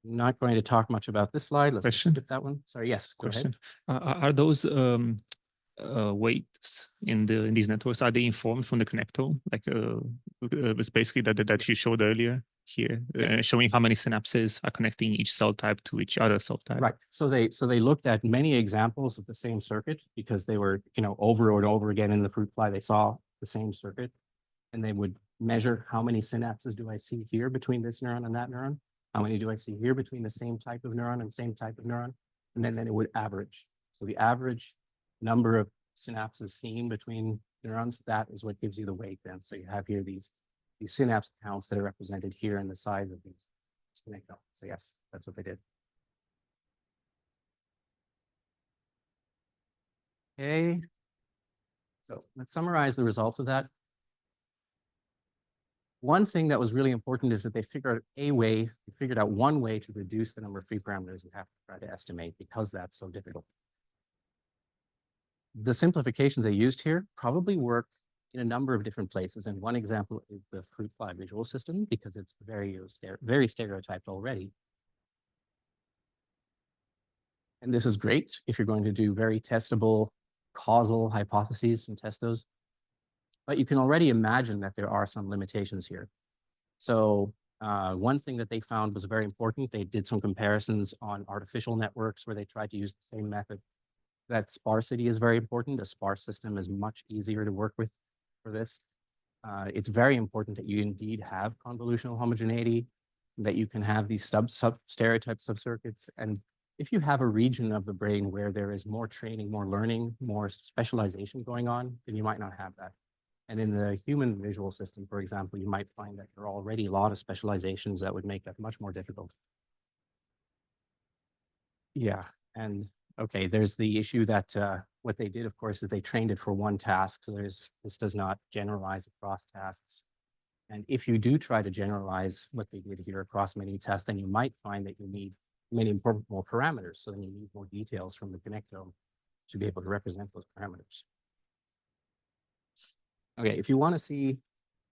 Not going to talk much about this slide. Let's Question? skip that one. Sorry, yes, go ahead. Question. Are those weights in these networks, are they informed from the connectome? Like it's basically that you showed earlier here, Yes. showing how many synapses are connecting each cell type to each other cell type. Right. So they looked at many examples of the same circuit because they were, over and over again in the fruit fly, they saw the same circuit, and they would measure how many synapses do I see here between this neuron and that neuron? How many do I see here between the same type of neuron and same type of neuron? And then it would average. So the average number of synapses seen between neurons, that is what gives you the weight then. So you have here these synapse counts that are represented here in the size of these connectomes. So yes, that's what they did. Okay. So let's summarize the results of that. One thing that was really important is that they figured out one way to reduce the number of free parameters you have to try to estimate because that's so difficult. The simplifications they used here probably work in a number of different places. And one example is the fruit fly visual system because it's very stereotyped already. And this is great if you're going to do very testable causal hypotheses and test those. But you can already imagine that there are some limitations here. So one thing that they found was very important. They did some comparisons on artificial networks where they tried to use the same method. That sparsity is very important. A sparse system is much easier to work with for this. It's very important that you indeed have convolutional homogeneity, that you can have these stereotype subcircuits. And if you have a region of the brain where there is more training, more learning, more specialization going on, then you might not have that. And in the human visual system, for example, you might find that there are already a lot of specializations that would make that much more difficult. Yeah, and okay, there's the issue that what they did, of course, is they trained it for one task. So this does not generalize across tasks. And if you do try to generalize what they did here across many tests, then you might find that you need many more parameters. So then you need more details from the connectome to be able to represent those parameters. Okay, if you want to see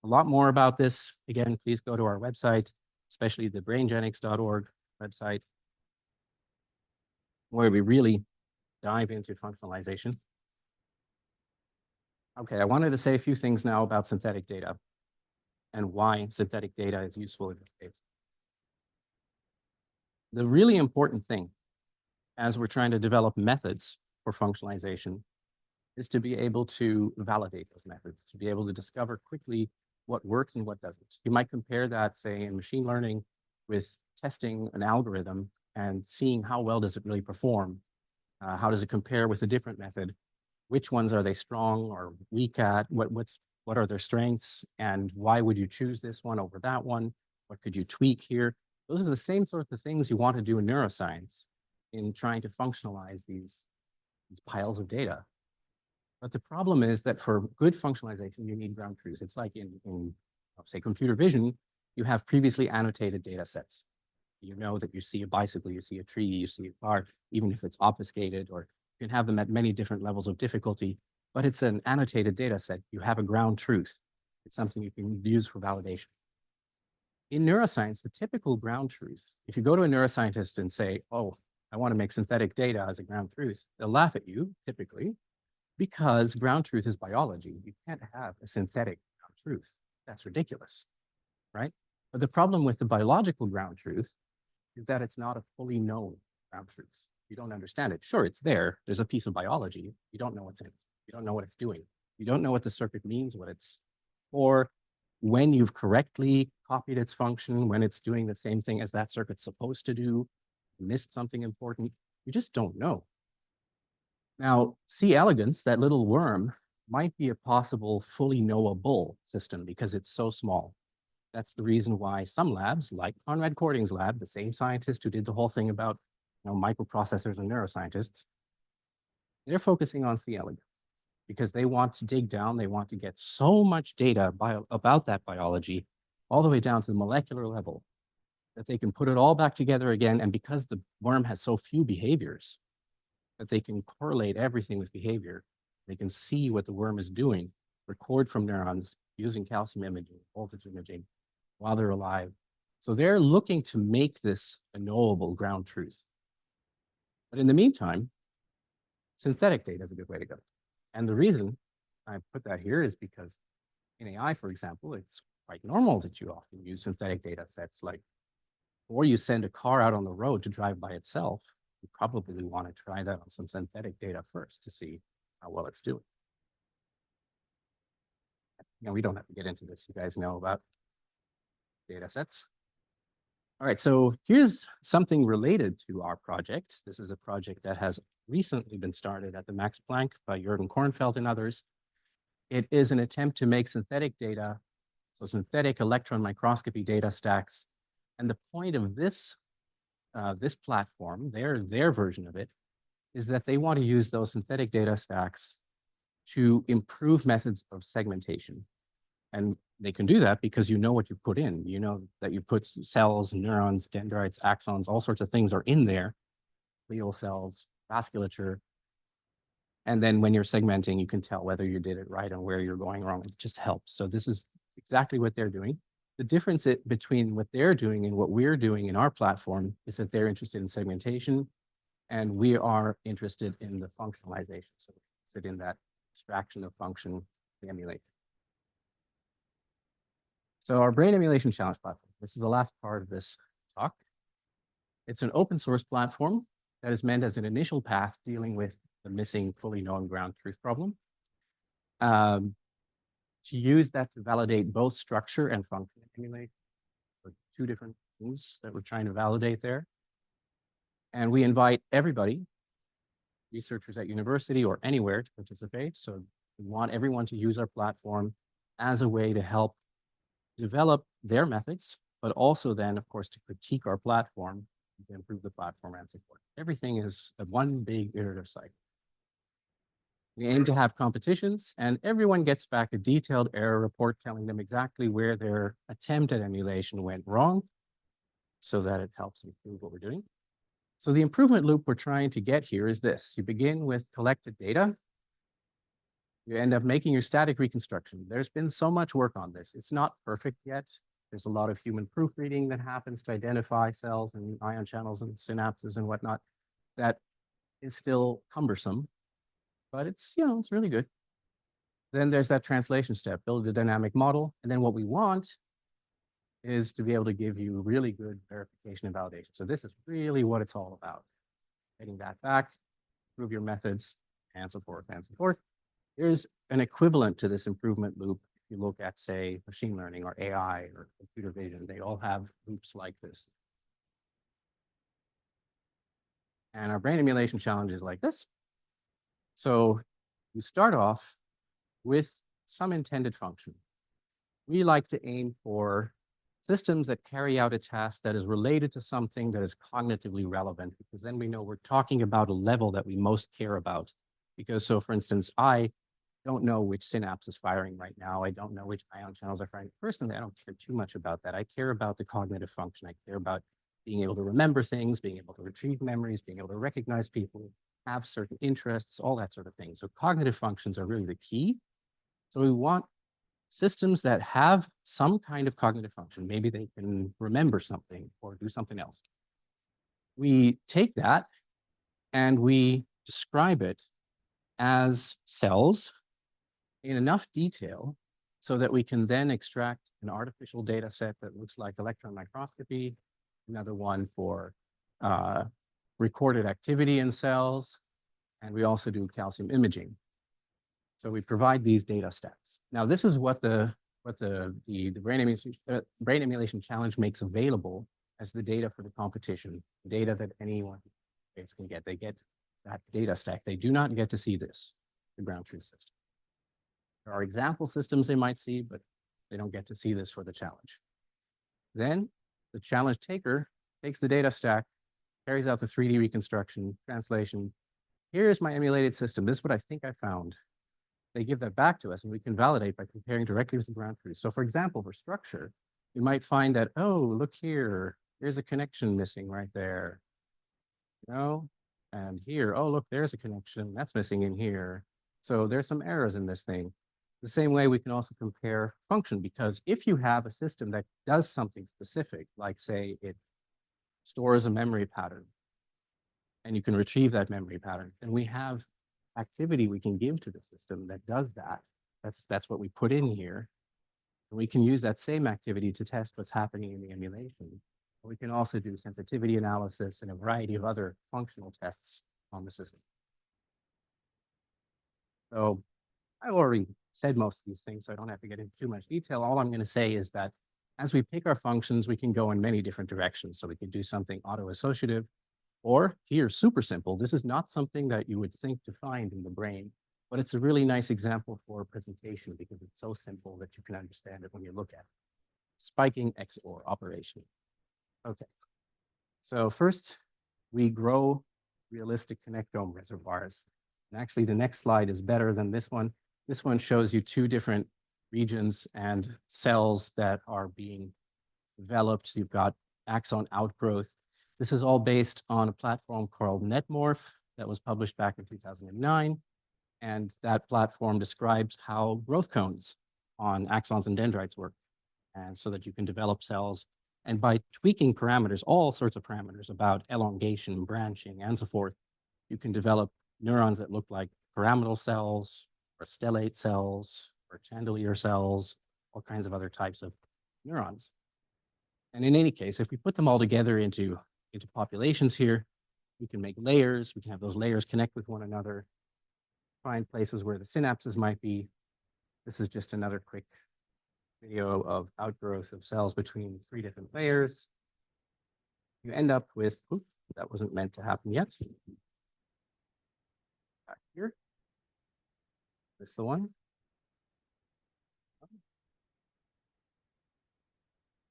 a lot more about this, again, please go to our website, especially the braingenics.org website, where we really dive into functionalization. Okay, I wanted to say a few things now about synthetic data and why synthetic data is useful in this case. The really important thing as we're trying to develop methods for functionalization is to be able to validate those methods, to be able to discover quickly what works and what doesn't. You might compare that, say, in machine learning with testing an algorithm and seeing how well does it really perform. How does it compare with a different method? Which ones are they strong or weak at? What are their strengths? And why would you choose this one over that one? What could you tweak here? Those are the same sorts of things you want to do in neuroscience in trying to functionalize these piles of data. But the problem is that for good functionalization, you need ground truths. It's like in say, computer vision, you have previously annotated data sets. You know that you see a bicycle, you see a tree, you see a car, even if it's obfuscated, or you can have them at many different levels of difficulty, but it's an annotated data set. You have a ground truth. It's something you can use for validation. In neuroscience, the typical ground truth, if you go to a neuroscientist and say, oh, I want to make synthetic data as a ground truth, they'll laugh at you, typically, because ground truth is biology. You can't have a synthetic ground truth. That's ridiculous, right? But the problem with the biological ground truth is that it's not a fully known ground truth. You don't understand it. Sure, it's there. There's a piece of biology. You don't know what's in it. You don't know what it's doing. You don't know what the circuit means, what it's for, when you've correctly copied its function, when it's doing the same thing as that circuit's supposed to do, missed something important. You just don't know. Now, C. elegans, that little worm, might be a possible fully knowable system because it's so small. That's the reason why some labs, like Conrad Cording's lab, the same scientist who did the whole thing about microprocessors and neuroscientists, they're focusing on C. elegans. because they want to dig down, they want to get so much data about that biology all the way down to the molecular level that they can put it all back together again. And because the worm has so few behaviors, that they can correlate everything with behavior, they can see what the worm is doing, record from neurons using calcium imaging, voltage imaging while they're alive. So they're looking to make this a knowable ground truth. But in the meantime, synthetic data is a good way to go. And the reason I put that here is because in AI, for example, it's quite normal that you often use synthetic data sets like, or you send a car out on the road to drive by itself, you probably want to try that on some synthetic data first to see how well it's doing. You know, we don't have to get into this. You guys know about data sets. All right, so here's something related to our project. This is a project that has recently been started at the Max Planck by Jürgen Kornfeld and others. It is an attempt to make synthetic data, so synthetic electron microscopy data stacks. And the point of this, this platform, their version of it, is that they want to use those synthetic data stacks to improve methods of segmentation. And they can do that because you know what you put in. You know that you put cells, neurons, dendrites, axons, all sorts of things are in there, glial cells, vasculature. And then when you're segmenting, you can tell whether you did it right and where you're going wrong. It just helps. So this is exactly what they're doing. The difference between what they're doing and what we're doing in our platform is that they're interested in segmentation and we are interested in the functionalization. So we're interested in that extraction of function, the emulation. So our brain emulation challenge platform, this is the last part of this talk. It's an open source platform that is meant as an initial path dealing with the missing fully known ground truth problem. To use that to validate both structure and function emulation. So two different things that we're trying to validate there. And we invite everybody, researchers at university or anywhere, to participate. So we want everyone to use our platform as a way to help develop their methods, but also then, of course, to critique our platform, to improve the platform and so forth. Everything is a one big iterative cycle. We aim to have competitions, and everyone gets back a detailed error report telling them exactly where their attempt at emulation went wrong, so that it helps improve what we're doing. So the improvement loop we're trying to get here is this. You begin with collected data. You end up making your static reconstruction. There's been so much work on this. It's not perfect yet. There's a lot of human proofreading that happens to identify cells and ion channels and synapses and whatnot. That is still cumbersome, but it's, you know, it's really good. Then there's that translation step, build a dynamic model. And then what we want is to be able to give you really good verification and validation. So this is really what it's all about. Getting that back, prove your methods, and so forth, and so forth. There's an equivalent to this improvement loop. If you look at, say, machine learning or AI or computer vision, they all have loops like this. And our brain emulation challenge is like this. So you start off with some intended function. We like to aim for systems that carry out a task that is related to something that is cognitively relevant, because then we know we're talking about a level that we most care about. Because so, for instance, I don't know which synapse is firing right now. I don't know which ion channels are firing. Personally, I don't care too much about that. I care about the cognitive function. I care about being able to remember things, being able to retrieve memories, being able to recognize people, have certain interests, all that sort of thing. So cognitive functions are really the key. So we want systems that have some kind of cognitive function. Maybe they can remember something or do something else. We take that and we describe it as cells in enough detail so that we can then extract an artificial data set that looks like electron microscopy, another one for recorded activity in cells, and we also do calcium imaging. So we provide these data stacks. Now, this is what the brain emulation challenge makes available as the data for the competition, data that anyone can get. They get that data stack. They do not get to see this, the ground truth system. There are example systems they might see, but they don't get to see this for the challenge. Then the challenge taker takes the data stack, carries out the 3D reconstruction, translation. Here's my emulated system. This is what I think I found. they give that back to us, and we can validate by comparing directly with the ground truth. So for example, for structure, you might find that, oh, look here, there's a connection missing right there. And here, oh, look, there's a connection that's missing in here. So there's some errors in this thing. The same way we can also compare function, because if you have a system that does something specific, like say it stores a memory pattern, and you can retrieve that memory pattern, and we have activity we can give to the system that does that. That's what we put in here. And we can use that same activity to test what's happening in the emulation. We can also do sensitivity analysis and a variety of other functional tests on the system. So I've already said most of these things, so I don't have to get into too much detail. All I'm going to say is that as we pick our functions, we can go in many different directions. So we can do something auto-associative, or here, super simple. This is not something that you would think to find in the brain, but it's a really nice example for a presentation because it's so simple that you can understand it when you look at it. Spiking XOR operation. Okay, so first we grow realistic connectome reservoirs. And actually the next slide is better than this one. This one shows you two different regions and cells that are being developed. You've got axon outgrowth. This is all based on a platform called NetMorph that was published back in 2009. And that platform describes how growth cones on axons and dendrites work. And so that you can develop cells. And by tweaking parameters, all sorts of parameters about elongation, branching, and so forth, you can develop neurons that look like pyramidal cells, or stellate cells, or chandelier cells, all kinds of other types of neurons. And in any case, if we put them all together into populations here, we can make layers. We can have those layers connect with one another, find places where the synapses might be. This is just another quick video of outgrowth of cells between 3 different layers. You end up with, oops, that wasn't meant to happen yet. Back here. This is the one.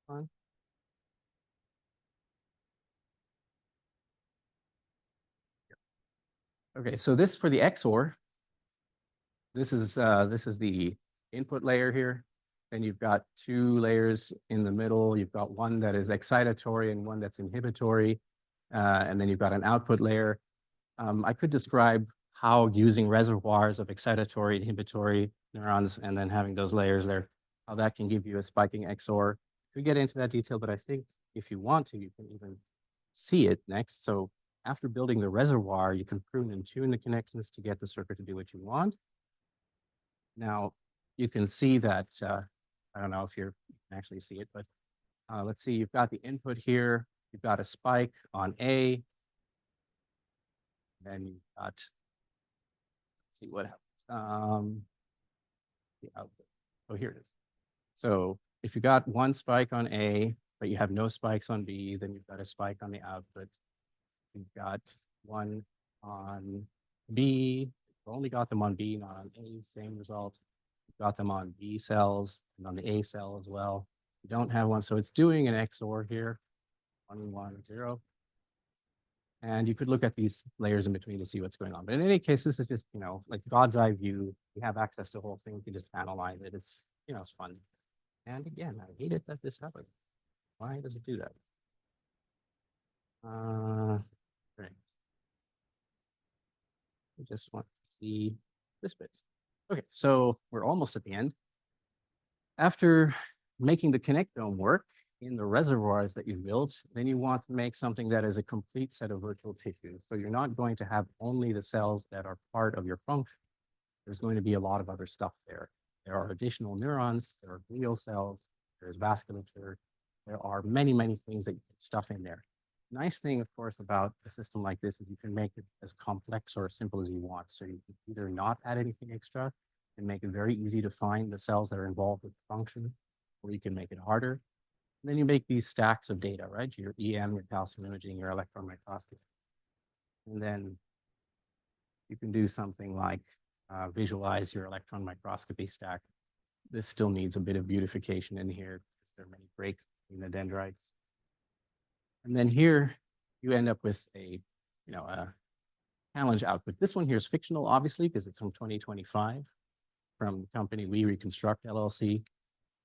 On. Okay, so this for the XOR, this is the input layer here. Then you've got 2 layers in the middle. You've got one that is excitatory and one that's inhibitory. And then you've got an output layer. I could describe how using reservoirs of excitatory, inhibitory neurons, and then having those layers there, how that can give you a spiking XOR. We get into that detail, but I think if you want to, you can even see it next. So after building the reservoir, you can prune and tune the connections to get the circuit to do what you want. Now, you can see that, I don't know if you can actually see it, but let's see, you've got the input here. You've got a spike on A. Then you've got, let's see what happens. The output. Oh, here it is. So if you got one spike on A, but you have no spikes on B, then you've got a spike on the output. You've got one on B. You've only got them on B, not on A, same result. You've got them on B cells and on the A cell as well. You don't have one, so it's doing an XOR here, 1, 1, 0. And you could look at these layers in between to see what's going on. But in any case, this is just, like God's eye view. We have access to the whole thing. We can just analyze it. It's, it's fun. And again, I hate it that this happens. Why does it do that? Great. I just want to see this bit. Okay, so we're almost at the end. After making the connectome work in the reservoirs that you've built, then you want to make something that is a complete set of virtual tissues. So you're not going to have only the cells that are part of your function. There's going to be a lot of other stuff there. There are additional neurons, there are glial cells, there's vasculature. There are many, many things that you can stuff in there. Nice thing, of course, about a system like this is you can make it as complex or as simple as you want. So you can either not add anything extra and make it very easy to find the cells that are involved with the function, or you can make it harder. And then you make these stacks of data, right? Your EM, your calcium imaging, your electron microscopy. And then you can do something like visualize your electron microscopy stack. This still needs a bit of beautification in here because there are many breaks in the dendrites. And then here you end up with a challenge output. This one here is fictional, obviously, because it's from 2025. from the company We Reconstruct LLC.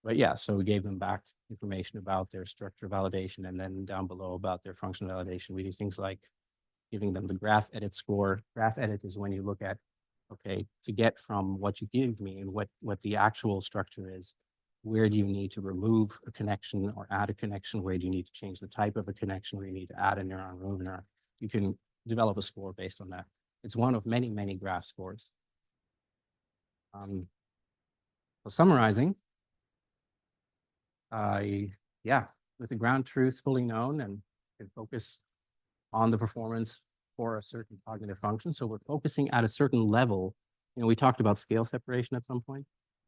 But yeah, so we gave them back information about their structure validation, and then down below about their functional validation. We do things like giving them the graph edit score. Graph edit is when you look at, okay, to get from what you give me and what the actual structure is, where do you need to remove a connection or add a connection? Where do you need to change the type of a connection? Where you need to add a neuron, remove a neuron? You can develop a score based on that. It's one of many, many graph scores. So summarizing, yeah, with the ground truth fully known, and can focus on the performance for a certain cognitive function. So we're focusing at a certain level. You know, we talked about scale separation at some point,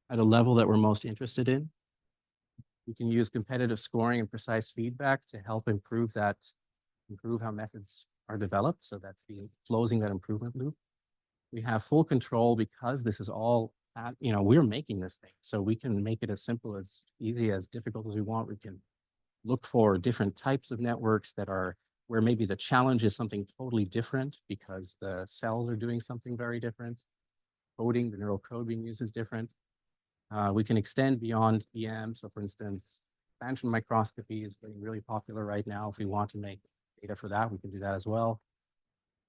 at a level that we're most interested in. We can use competitive scoring and precise feedback to help improve how methods are developed. So that's closing that improvement loop. We have full control because this is all, you know, we're making this thing. So we can make it as simple, as easy, as difficult as we want. We can look for different types of networks that are where maybe the challenge is something totally different because the cells are doing something very different. Coding, the neural code being used is different. We can extend beyond EM. So for instance, expansion microscopy is getting really popular right now. If we want to make data for that, we can do that as well,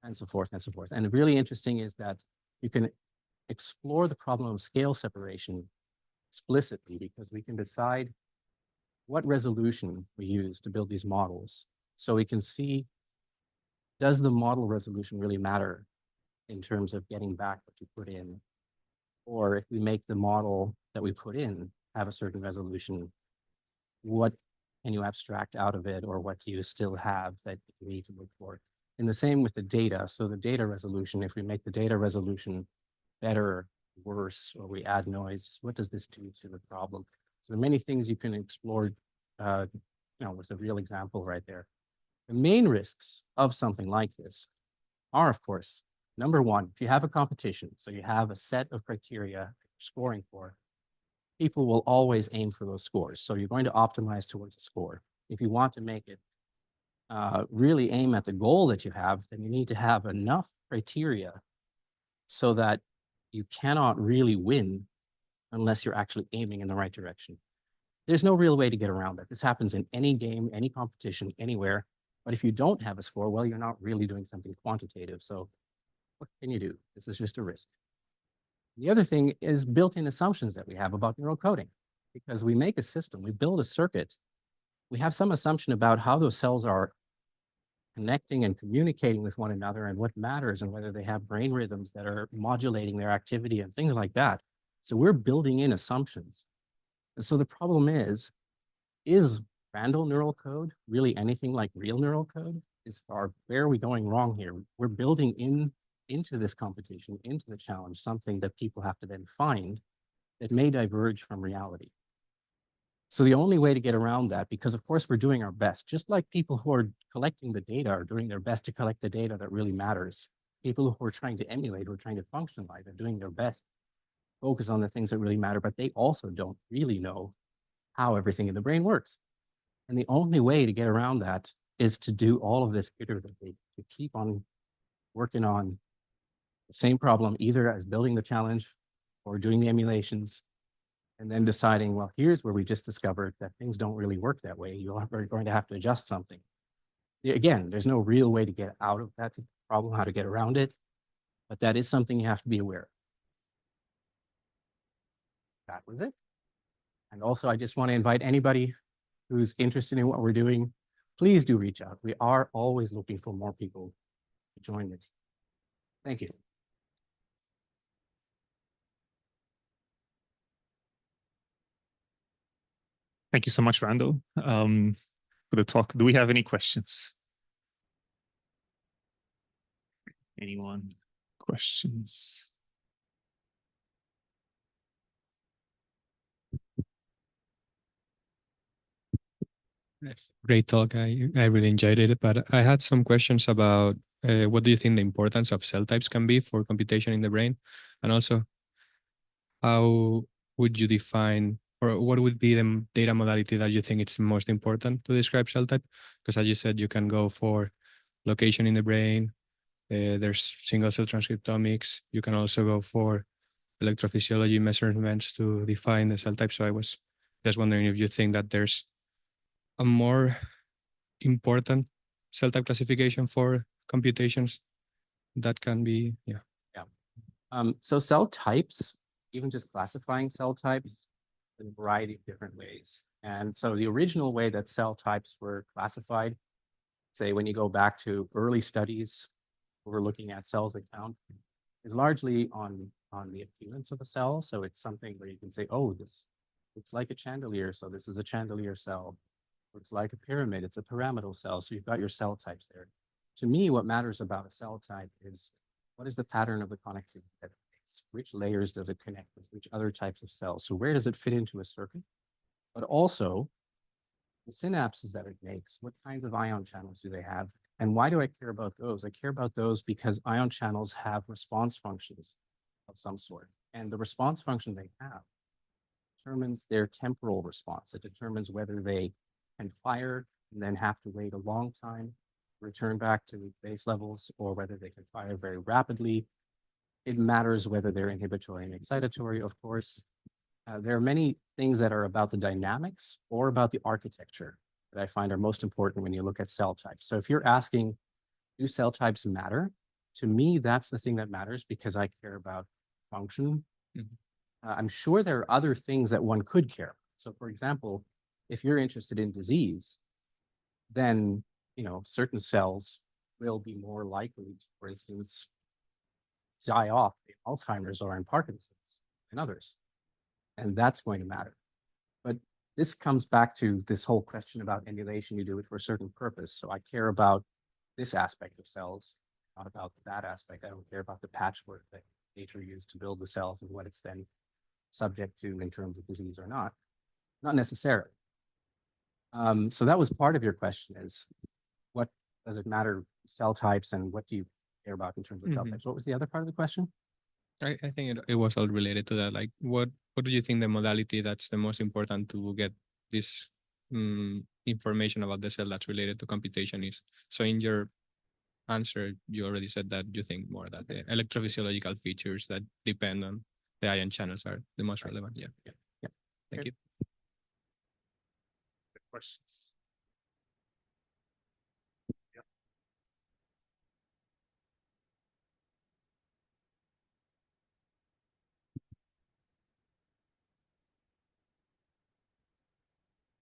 and so forth and so forth. And really interesting is that you can explore the problem of scale separation explicitly because we can decide what resolution we use to build these models. So we can see, does the model resolution really matter in terms of getting back what you put in? Or if we make the model that we put in have a certain resolution, what can you abstract out of it, or what do you still have that you need to look for? And the same with the data. So the data resolution, if we make the data resolution better, worse, or we add noise, what does this do to the problem? So there are many things you can explore. You know, with a real example right there. The main risks of something like this are, of course, number one, if you have a competition, so you have a set of criteria you're scoring for, people will always aim for those scores. So you're going to optimize towards a score. If you want to make it really aim at the goal that you have, then you need to have enough criteria so that you cannot really win unless you're actually aiming in the right direction. There's no real way to get around that. This happens in any game, any competition, anywhere. But if you don't have a score, well, you're not really doing something quantitative. So what can you do? This is just a risk. The other thing is built-in assumptions that we have about neural coding. Because we make a system, we build a circuit, we have some assumption about how those cells are connecting and communicating with one another and what matters and whether they have brain rhythms that are modulating their activity and things like that. So we're building in assumptions. And so the problem is Randal neural code really anything like real neural code? Where are we going wrong here? We're building into this competition, into the challenge, something that people have to then find that may diverge from reality. So the only way to get around that, because of course we're doing our best, just like people who are collecting the data are doing their best to collect the data that really matters. People who are trying to emulate, who are trying to functionalize, are doing their best, focus on the things that really matter, but they also don't really know how everything in the brain works. And the only way to get around that is to do all of this iteratively, to keep on working on the same problem, either as building the challenge or doing the emulations, and then deciding, well, here's where we just discovered that things don't really work that way. You're going to have to adjust something. Again, there's no real way to get out of that problem, how to get around it, but that is something you have to be aware of. That was it. And also, I just want to invite anybody who's interested in what we're doing, please do reach out. We are always looking for more people to join the team. Thank you. Thank you so much, Randal, for the talk. Do we have any questions? Anyone? Questions? Great talk. I really enjoyed it, but I had some questions about what do you think the importance of cell types can be for computation in the brain? And also, how would you define, or what would be the data modality that you think it's most important to describe cell type? Because as you said, you can go for location in the brain. There's single cell transcriptomics. You can also go for electrophysiology measurements to define the cell type. So I was just wondering if you think that there's a more important cell type classification for computations that can be, yeah. So cell types, even just classifying cell types in a variety of different ways. And so the original way that cell types were classified, say when you go back to early studies, we're looking at cells they found, is largely on the appearance of a cell. So it's something where you can say, oh, this looks like a chandelier, so this is a chandelier cell. Looks like a pyramid, it's a pyramidal cell. So you've got your cell types there. To me, what matters about a cell type is what is the pattern of the connectivity that it makes? Which layers does it connect with? Which other types of cells? So where does it fit into a circuit? But also the synapses that it makes. What kinds of ion channels do they have? And why do I care about those? I care about those because ion channels have response functions of some sort. And the response function they have determines their temporal response. It determines whether they can fire and then have to wait a long time, return back to base levels, or whether they can fire very rapidly. It matters whether they're inhibitory and excitatory, of course. There are many things that are about the dynamics or about the architecture that I find are most important when you look at cell types. So if you're asking, do cell types matter? To me, that's the thing that matters because I care about function. I'm sure there are other things that one could care about. So for example, if you're interested in disease, then, you know, certain cells will be more likely to, for instance, die off in Alzheimer's or in Parkinson's than others. And that's going to matter. But this comes back to this whole question about emulation. You do it for a certain purpose. So I care about this aspect of cells, not about that aspect. I don't care about the patchwork that nature used to build the cells and what it's then subject to in terms of disease or not. Not necessarily. So that was part of your question is, what does it matter cell types and what do you care about in terms of cell types? What was the other part of the question? I think it was all related to that. Like, what do you think the modality that's the most important to get this information about the cell that's related to computation is? So in your answer, you already said that you think more that the electrophysiological features that depend on the ion channels are the most relevant. Yeah. Thank you. Questions?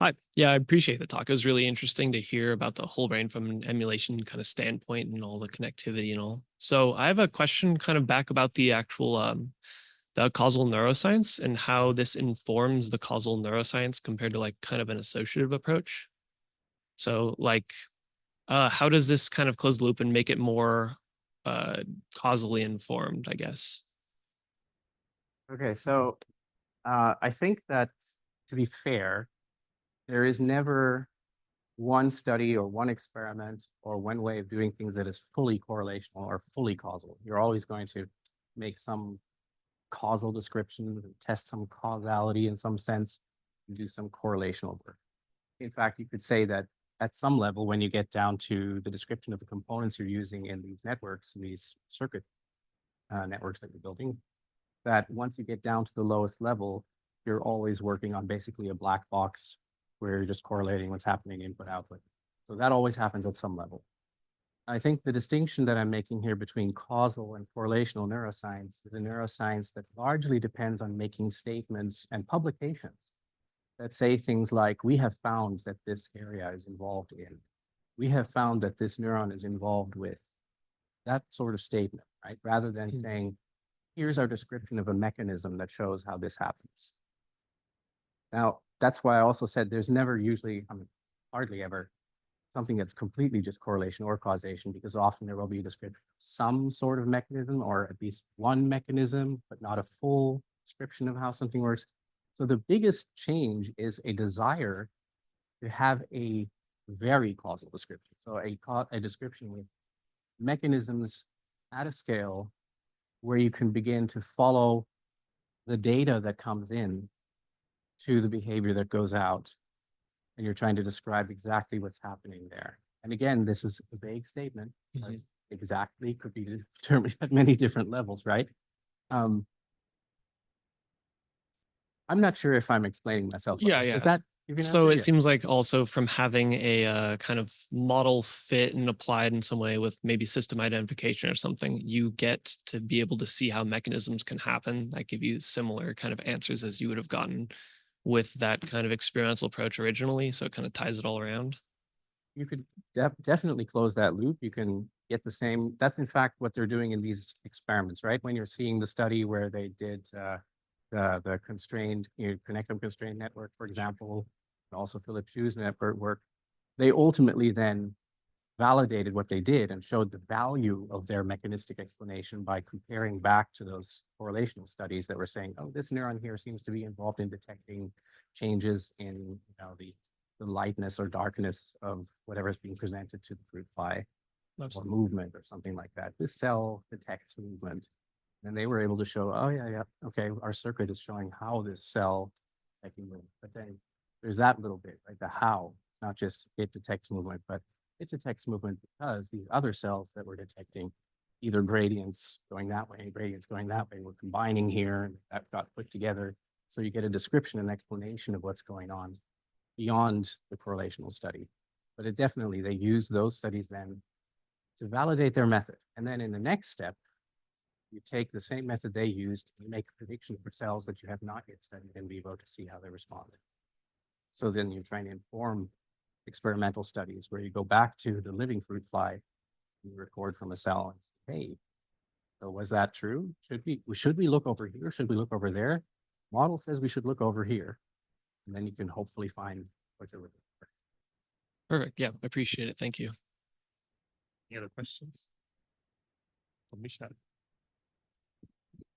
Hi. Yeah, I appreciate the talk. It was really interesting to hear about the whole brain from an emulation kind of standpoint and all the connectivity and all. So I have a question kind of back about the actual the causal neuroscience and how this informs the causal neuroscience compared to like kind of an associative approach. So like how does this kind of close the loop and make it more causally informed, I guess? Okay, so I think that to be fair, there is never one study or one experiment or one way of doing things that is fully correlational or fully causal. You're always going to make some causal description, test some causality in some sense, and do some correlational work. In fact, you could say that at some level, when you get down to the description of the components you're using in these networks, these circuit networks that you're building, that once you get down to the lowest level, you're always working on basically a black box where you're just correlating what's happening input output. So that always happens at some level. I think the distinction that I'm making here between causal and correlational neuroscience is a neuroscience that largely depends on making statements and publications that say things like, we have found that this area is involved in, we have found that this neuron is involved with, that sort of statement, right? Rather than saying, here's our description of a mechanism that shows how this happens. Now, that's why I also said there's never usually, hardly ever, something that's completely just correlation or causation, because often there will be a description of some sort of mechanism or at least one mechanism, but not a full description of how something works. So the biggest change is a desire to have a very causal description. So a description with mechanisms at a scale where you can begin to follow the data that comes in to the behavior that goes out, and you're trying to describe exactly what's happening there. And again, this is a vague statement, because exactly could be determined at many different levels, right? I'm not sure if I'm explaining myself. well. Yeah, Is yeah. that give you an So answer? it Yeah. seems like also from having a kind of model fit and applied in some way with maybe system identification or something, you get to be able to see how mechanisms can happen that give you similar kind of answers as you would have gotten with that kind of experimental approach originally. So it kind of ties it all around. You could definitely close that loop. You can get the same. That's in fact what they're doing in these experiments, right? When you're seeing the study where they did the constrained, connectome constrained network, for example, and also Phillips Hue's network work, they ultimately then validated what they did and showed the value of their mechanistic explanation by comparing back to those correlational studies that were saying, oh, this neuron here seems to be involved in detecting changes in the lightness or darkness of whatever is being presented to the fruit fly or movement or something like that. This cell detects movement. And they were able to show, oh, yeah, okay, our circuit is showing how this cell detecting movement. But then there's that little bit, right? The how. It's not just it detects movement, but it detects movement because these other cells that we're detecting, either gradients going that way and gradients going that way, we're combining here and that got put together. So you get a description and explanation of what's going on beyond the correlational study. But it definitely, they use those studies then to validate their method. And then in the next step, you take the same method they used and you make a prediction for cells that you have not yet studied in vivo to see how they respond. So then you're trying to inform experimental studies where you go back to the living fruit fly, you record from a cell and say, hey, so was that true? Should we look over here? Should we look over there? Model says we should look over here. And then you can hopefully find what you're looking for. Perfect. Yeah, I appreciate it. Thank you. Any other questions? Michelle.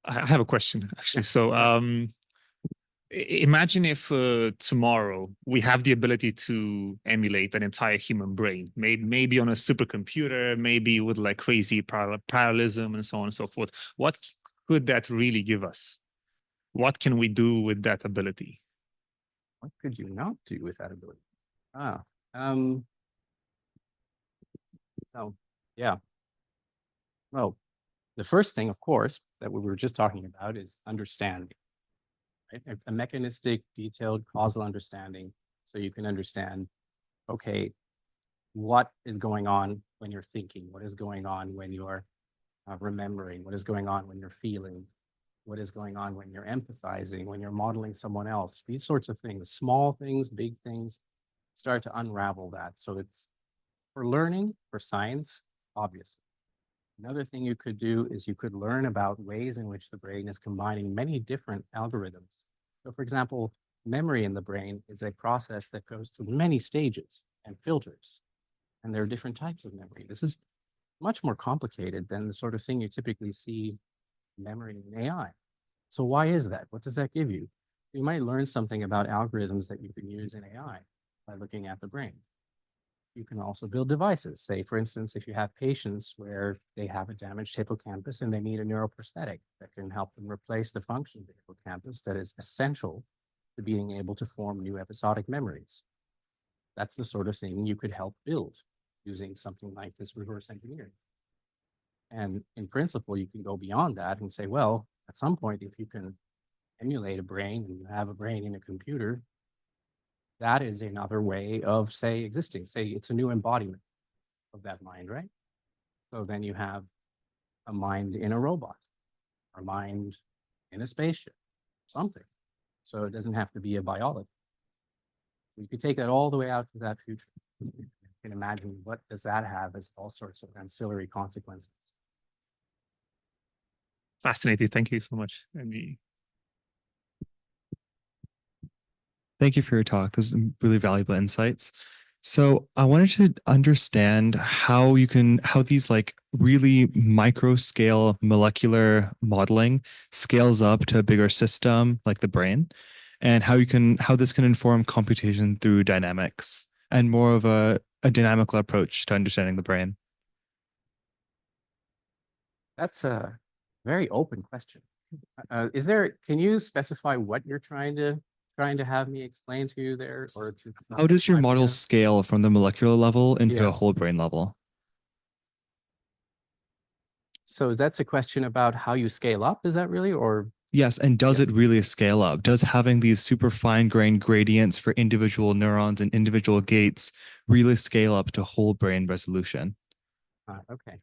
I have a question actually. So imagine if tomorrow we have the ability to emulate an entire human brain, maybe on a supercomputer, maybe with like crazy parallelism and so on and so forth. What could that really give us? What can we do with that ability? What could you not do with that ability? So yeah. Well, the first thing, of course, that we were just talking about is understanding, right? A mechanistic, detailed causal understanding, so you can understand, okay, what is going on when you're thinking? What is going on when you're remembering? What is going on when you're feeling? What is going on when you're empathizing, when you're modeling someone else? These sorts of things, small things, big things, start to unravel that. So it's for learning, for science, obviously. Another thing you could do is you could learn about ways in which the brain is combining many different algorithms. So for example, memory in the brain is a process that goes through many stages and filters. And there are different types of memory. This is much more complicated than the sort of thing you typically see in memory in AI. So why is that? What does that give you? You might learn something about algorithms that you can use in AI by looking at the brain. You can also build devices. Say, for instance, if you have patients where they have a damaged hippocampus and they need a neuroprosthetic that can help them replace the function of the hippocampus that is essential to being able to form new episodic memories. That's the sort of thing you could help build using something like this reverse engineering. And in principle, you can go beyond that and say, well, at some point, if you can emulate a brain and you have a brain in a computer, that is another way of, say, existing. Say it's a new embodiment of that mind, right? So then you have a mind in a robot, or a mind in a spaceship, something. So it doesn't have to be a biology. You could take that all the way out to that future. You can imagine what does that have as all sorts of ancillary consequences. Fascinating. Thank you so much. Thank you for your talk. Those are some really valuable insights. So I wanted to understand how these like really micro scale molecular modeling scales up to a bigger system like the brain, and how this can inform computation through dynamics and more of a dynamical approach to understanding the brain. That's a very open question. Can you specify what you're trying to have me explain to you there, or to? How does your model scale from the molecular level into a whole brain level? So that's a question about how you scale up, is that really, or Yes, and does it really scale up? Does having these super fine-grained gradients for individual neurons and individual gates really scale up to whole brain resolution? Okay,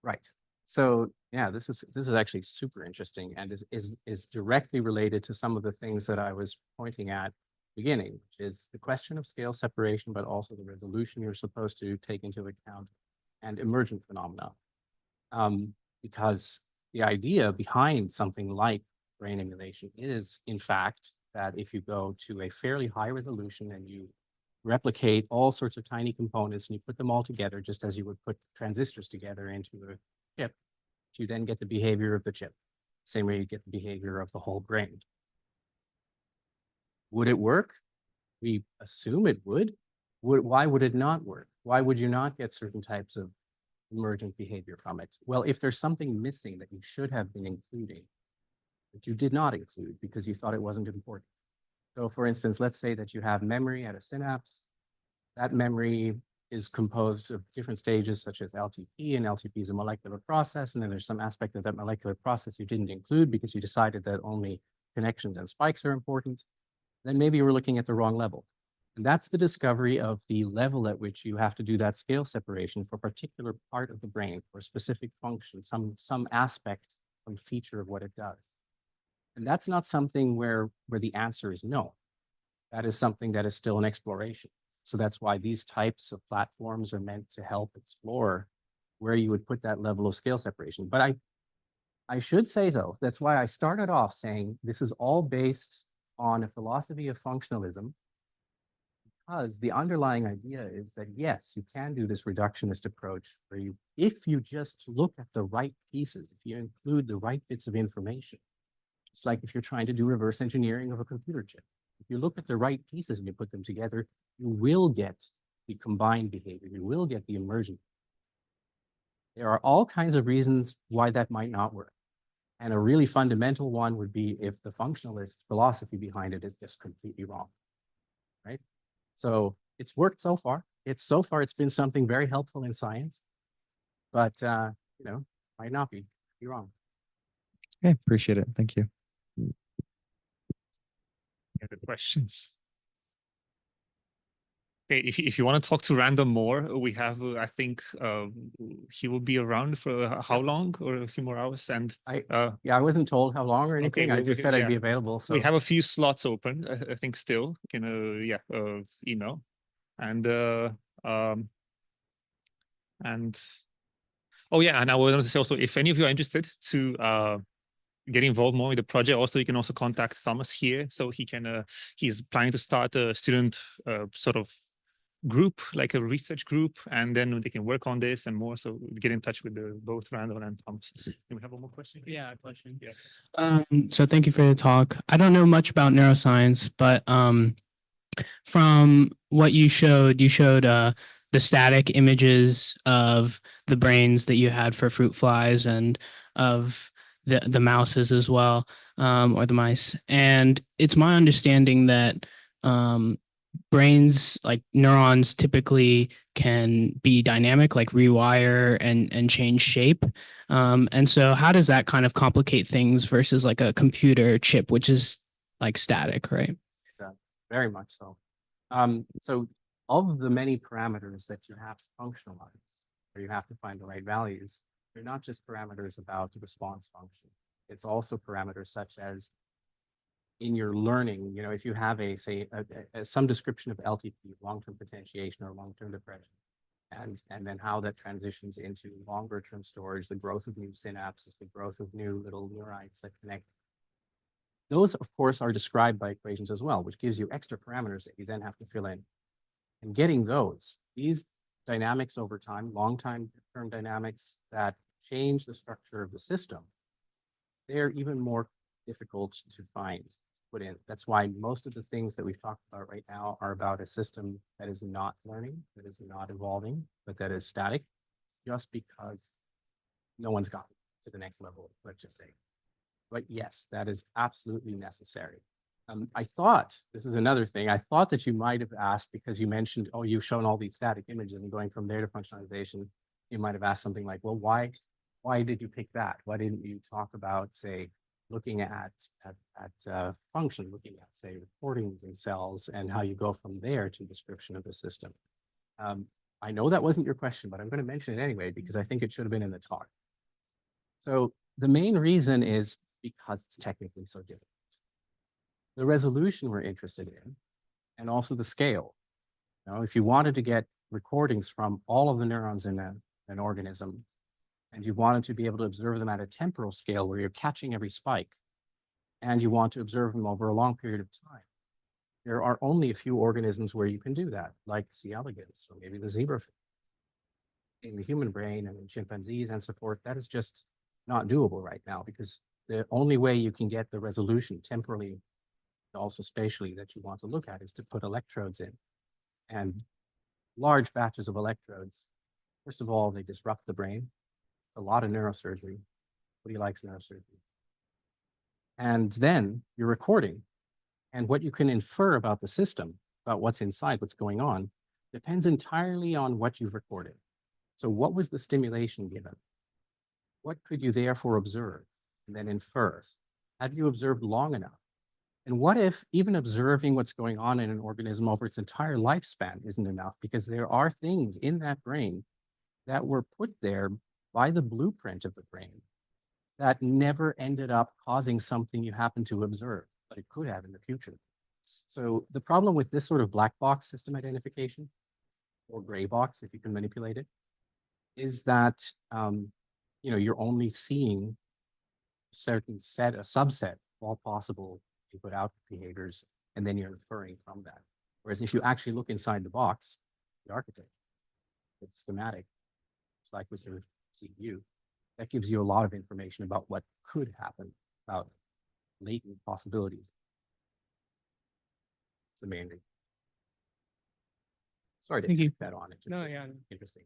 right. So yeah, this is actually super interesting and is directly related to some of the things that I was pointing at beginning, which is the question of scale separation, but also the resolution you're supposed to take into account and emergent phenomena. Because the idea behind something like brain emulation is, in fact, that if you go to a fairly high resolution and you replicate all sorts of tiny components and you put them all together, just as you would put transistors together into a chip, you then get the behavior of the chip, same way you get the behavior of the whole brain. Would it work? We assume it would. Why would it not work? Why would you not get certain types of emergent behavior from it? Well, if there's something missing that you should have been including, that you did not include because you thought it wasn't important. So for instance, let's say that you have memory at a synapse. That memory is composed of different stages such as LTP, and LTP is a molecular process. And then there's some aspect of that molecular process you didn't include because you decided that only connections and spikes are important. Then maybe you were looking at the wrong level. And that's the discovery of the level at which you have to do that scale separation for a particular part of the brain, for a specific function, some aspect, some feature of what it does. And that's not something where the answer is no. That is something that is still an exploration. So that's why these types of platforms are meant to help explore where you would put that level of scale separation. But I should say, though, that's why I started off saying this is all based on a philosophy of functionalism, because the underlying idea is that, yes, you can do this reductionist approach where you, if you just look at the right pieces, if you include the right bits of information, it's like if you're trying to do reverse engineering of a computer chip. If you look at the right pieces and you put them together, you will get the combined behavior. You will get the emergent. There are all kinds of reasons why that might not work. And a really fundamental one would be if the functionalist philosophy behind it is just completely wrong, right? So it's worked so far. It's been something very helpful in science, but you know, might not be wrong. Okay, appreciate it. Thank you. Other questions? Okay, if you want to talk to Randal more, we have, I think he will be around for how long, or a few more hours? And yeah, I wasn't told how long or anything. Okay, I just said I'd be available. So we have a few slots open, I think still. You can email. And oh yeah, and I wanted to say also, if any of you are interested to get involved more in the project, also you can also contact Thomas here. So he can he's planning to start a student sort of group, like a research group, and then they can work on this and more. So get in touch with both Randal and Thomas. Can we have one more question? Yeah, a question. Yeah. So thank you for the talk. I don't know much about neuroscience, but from what you showed the static images of the brains that you had for fruit flies and of the mouses as well, or the mice. And it's my understanding that brains, like neurons, typically can be dynamic, like rewire and change shape. And so how does that kind of complicate things versus like a computer chip, which is like static, right? Yeah, very much so. So of the many parameters that you have to functionalize, where you have to find the right values, they're not just parameters about the response function. It's also parameters such as in your learning, you know, if you have some description of LTP, long-term potentiation or long-term depression, and then how that transitions into longer-term storage, the growth of new synapses, the growth of new little neurites that connect. Those, of course, are described by equations as well, which gives you extra parameters that you then have to fill in. And getting these dynamics over time, long-term dynamics that change the structure of the system, they're even more difficult to put in. That's why most of the things that we've talked about right now are about a system that is not learning, that is not evolving, but that is static, just because no one's gotten to the next level, let's just say. But yes, that is absolutely necessary. I thought, this is another thing, I thought that you might have asked, because you mentioned, oh, you've shown all these static images and going from there to functionalization, you might have asked something like, well, why did you pick that? Why didn't you talk about, say, looking at function, looking at, say, recordings in cells and how you go from there to description of the system. I know that wasn't your question, but I'm going to mention it anyway because I think it should have been in the talk. So the main reason is because it's technically so difficult. The resolution we're interested in, and also the scale. You know, if you wanted to get recordings from all of the neurons in an organism, and you wanted to be able to observe them at a temporal scale where you're catching every spike, and you want to observe them over a long period of time, there are only a few organisms where you can do that, like C. elegans, or maybe the zebrafish. In the human brain and in chimpanzees and so forth, that is just not doable right now because the only way you can get the resolution temporally, also spatially, that you want to look at is to put electrodes in. And large batches of electrodes, first of all, they disrupt the brain. It's a lot of neurosurgery. Nobody likes neurosurgery. And then you're recording. And what you can infer about the system, about what's inside, what's going on, depends entirely on what you've recorded. So what was the stimulation given? What could you therefore observe and then infer? Have you observed long enough? And what if even observing what's going on in an organism over its entire lifespan isn't enough? Because there are things in that brain that were put there by the blueprint of the brain that never ended up causing something you happen to observe, but it could have in the future. So the problem with this sort of black box system identification, or gray box if you can manipulate it, is that you know, you're only seeing a subset of all possible input-output behaviors, and then you're inferring from that. Whereas if you actually look inside the box, the architecture, the schematic, it's like with your CPU, that gives you a lot of information about what could happen, about latent possibilities. It's the main reason. Sorry to Thank you. take that on. It's just No, yeah. interesting.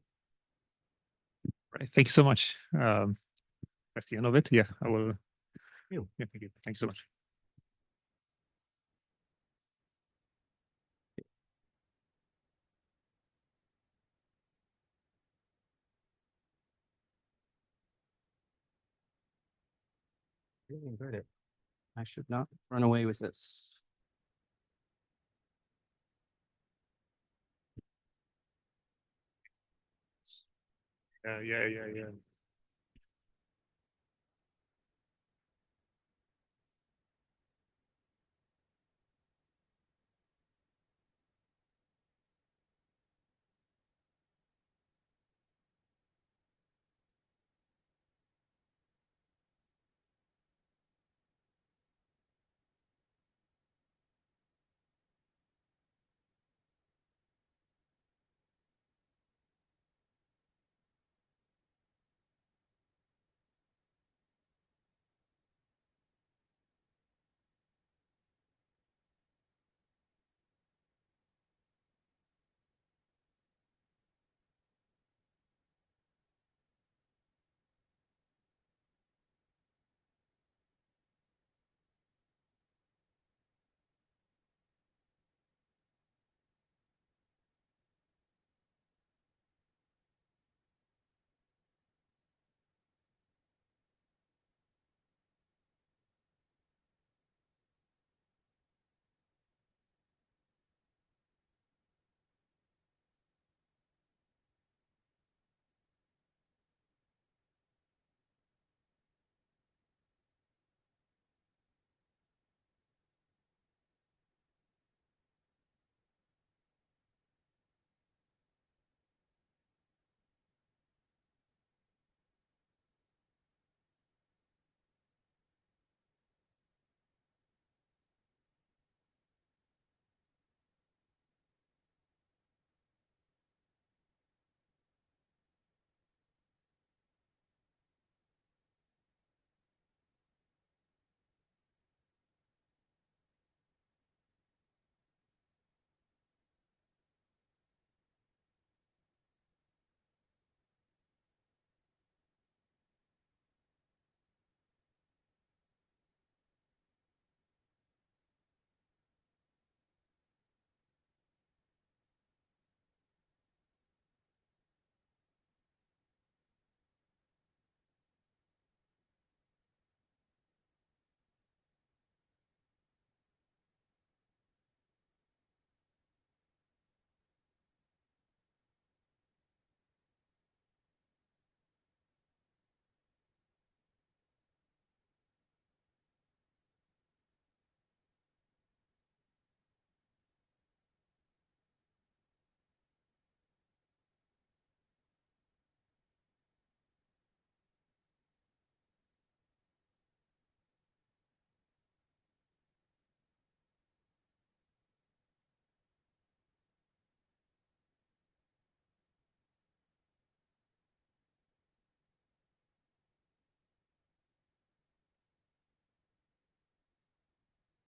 Right. Thank you so much. That's the end of it. Yeah, I will. Yeah, thank you. Thank you so much. Really enjoyed it. I should not run away with this. Yeah.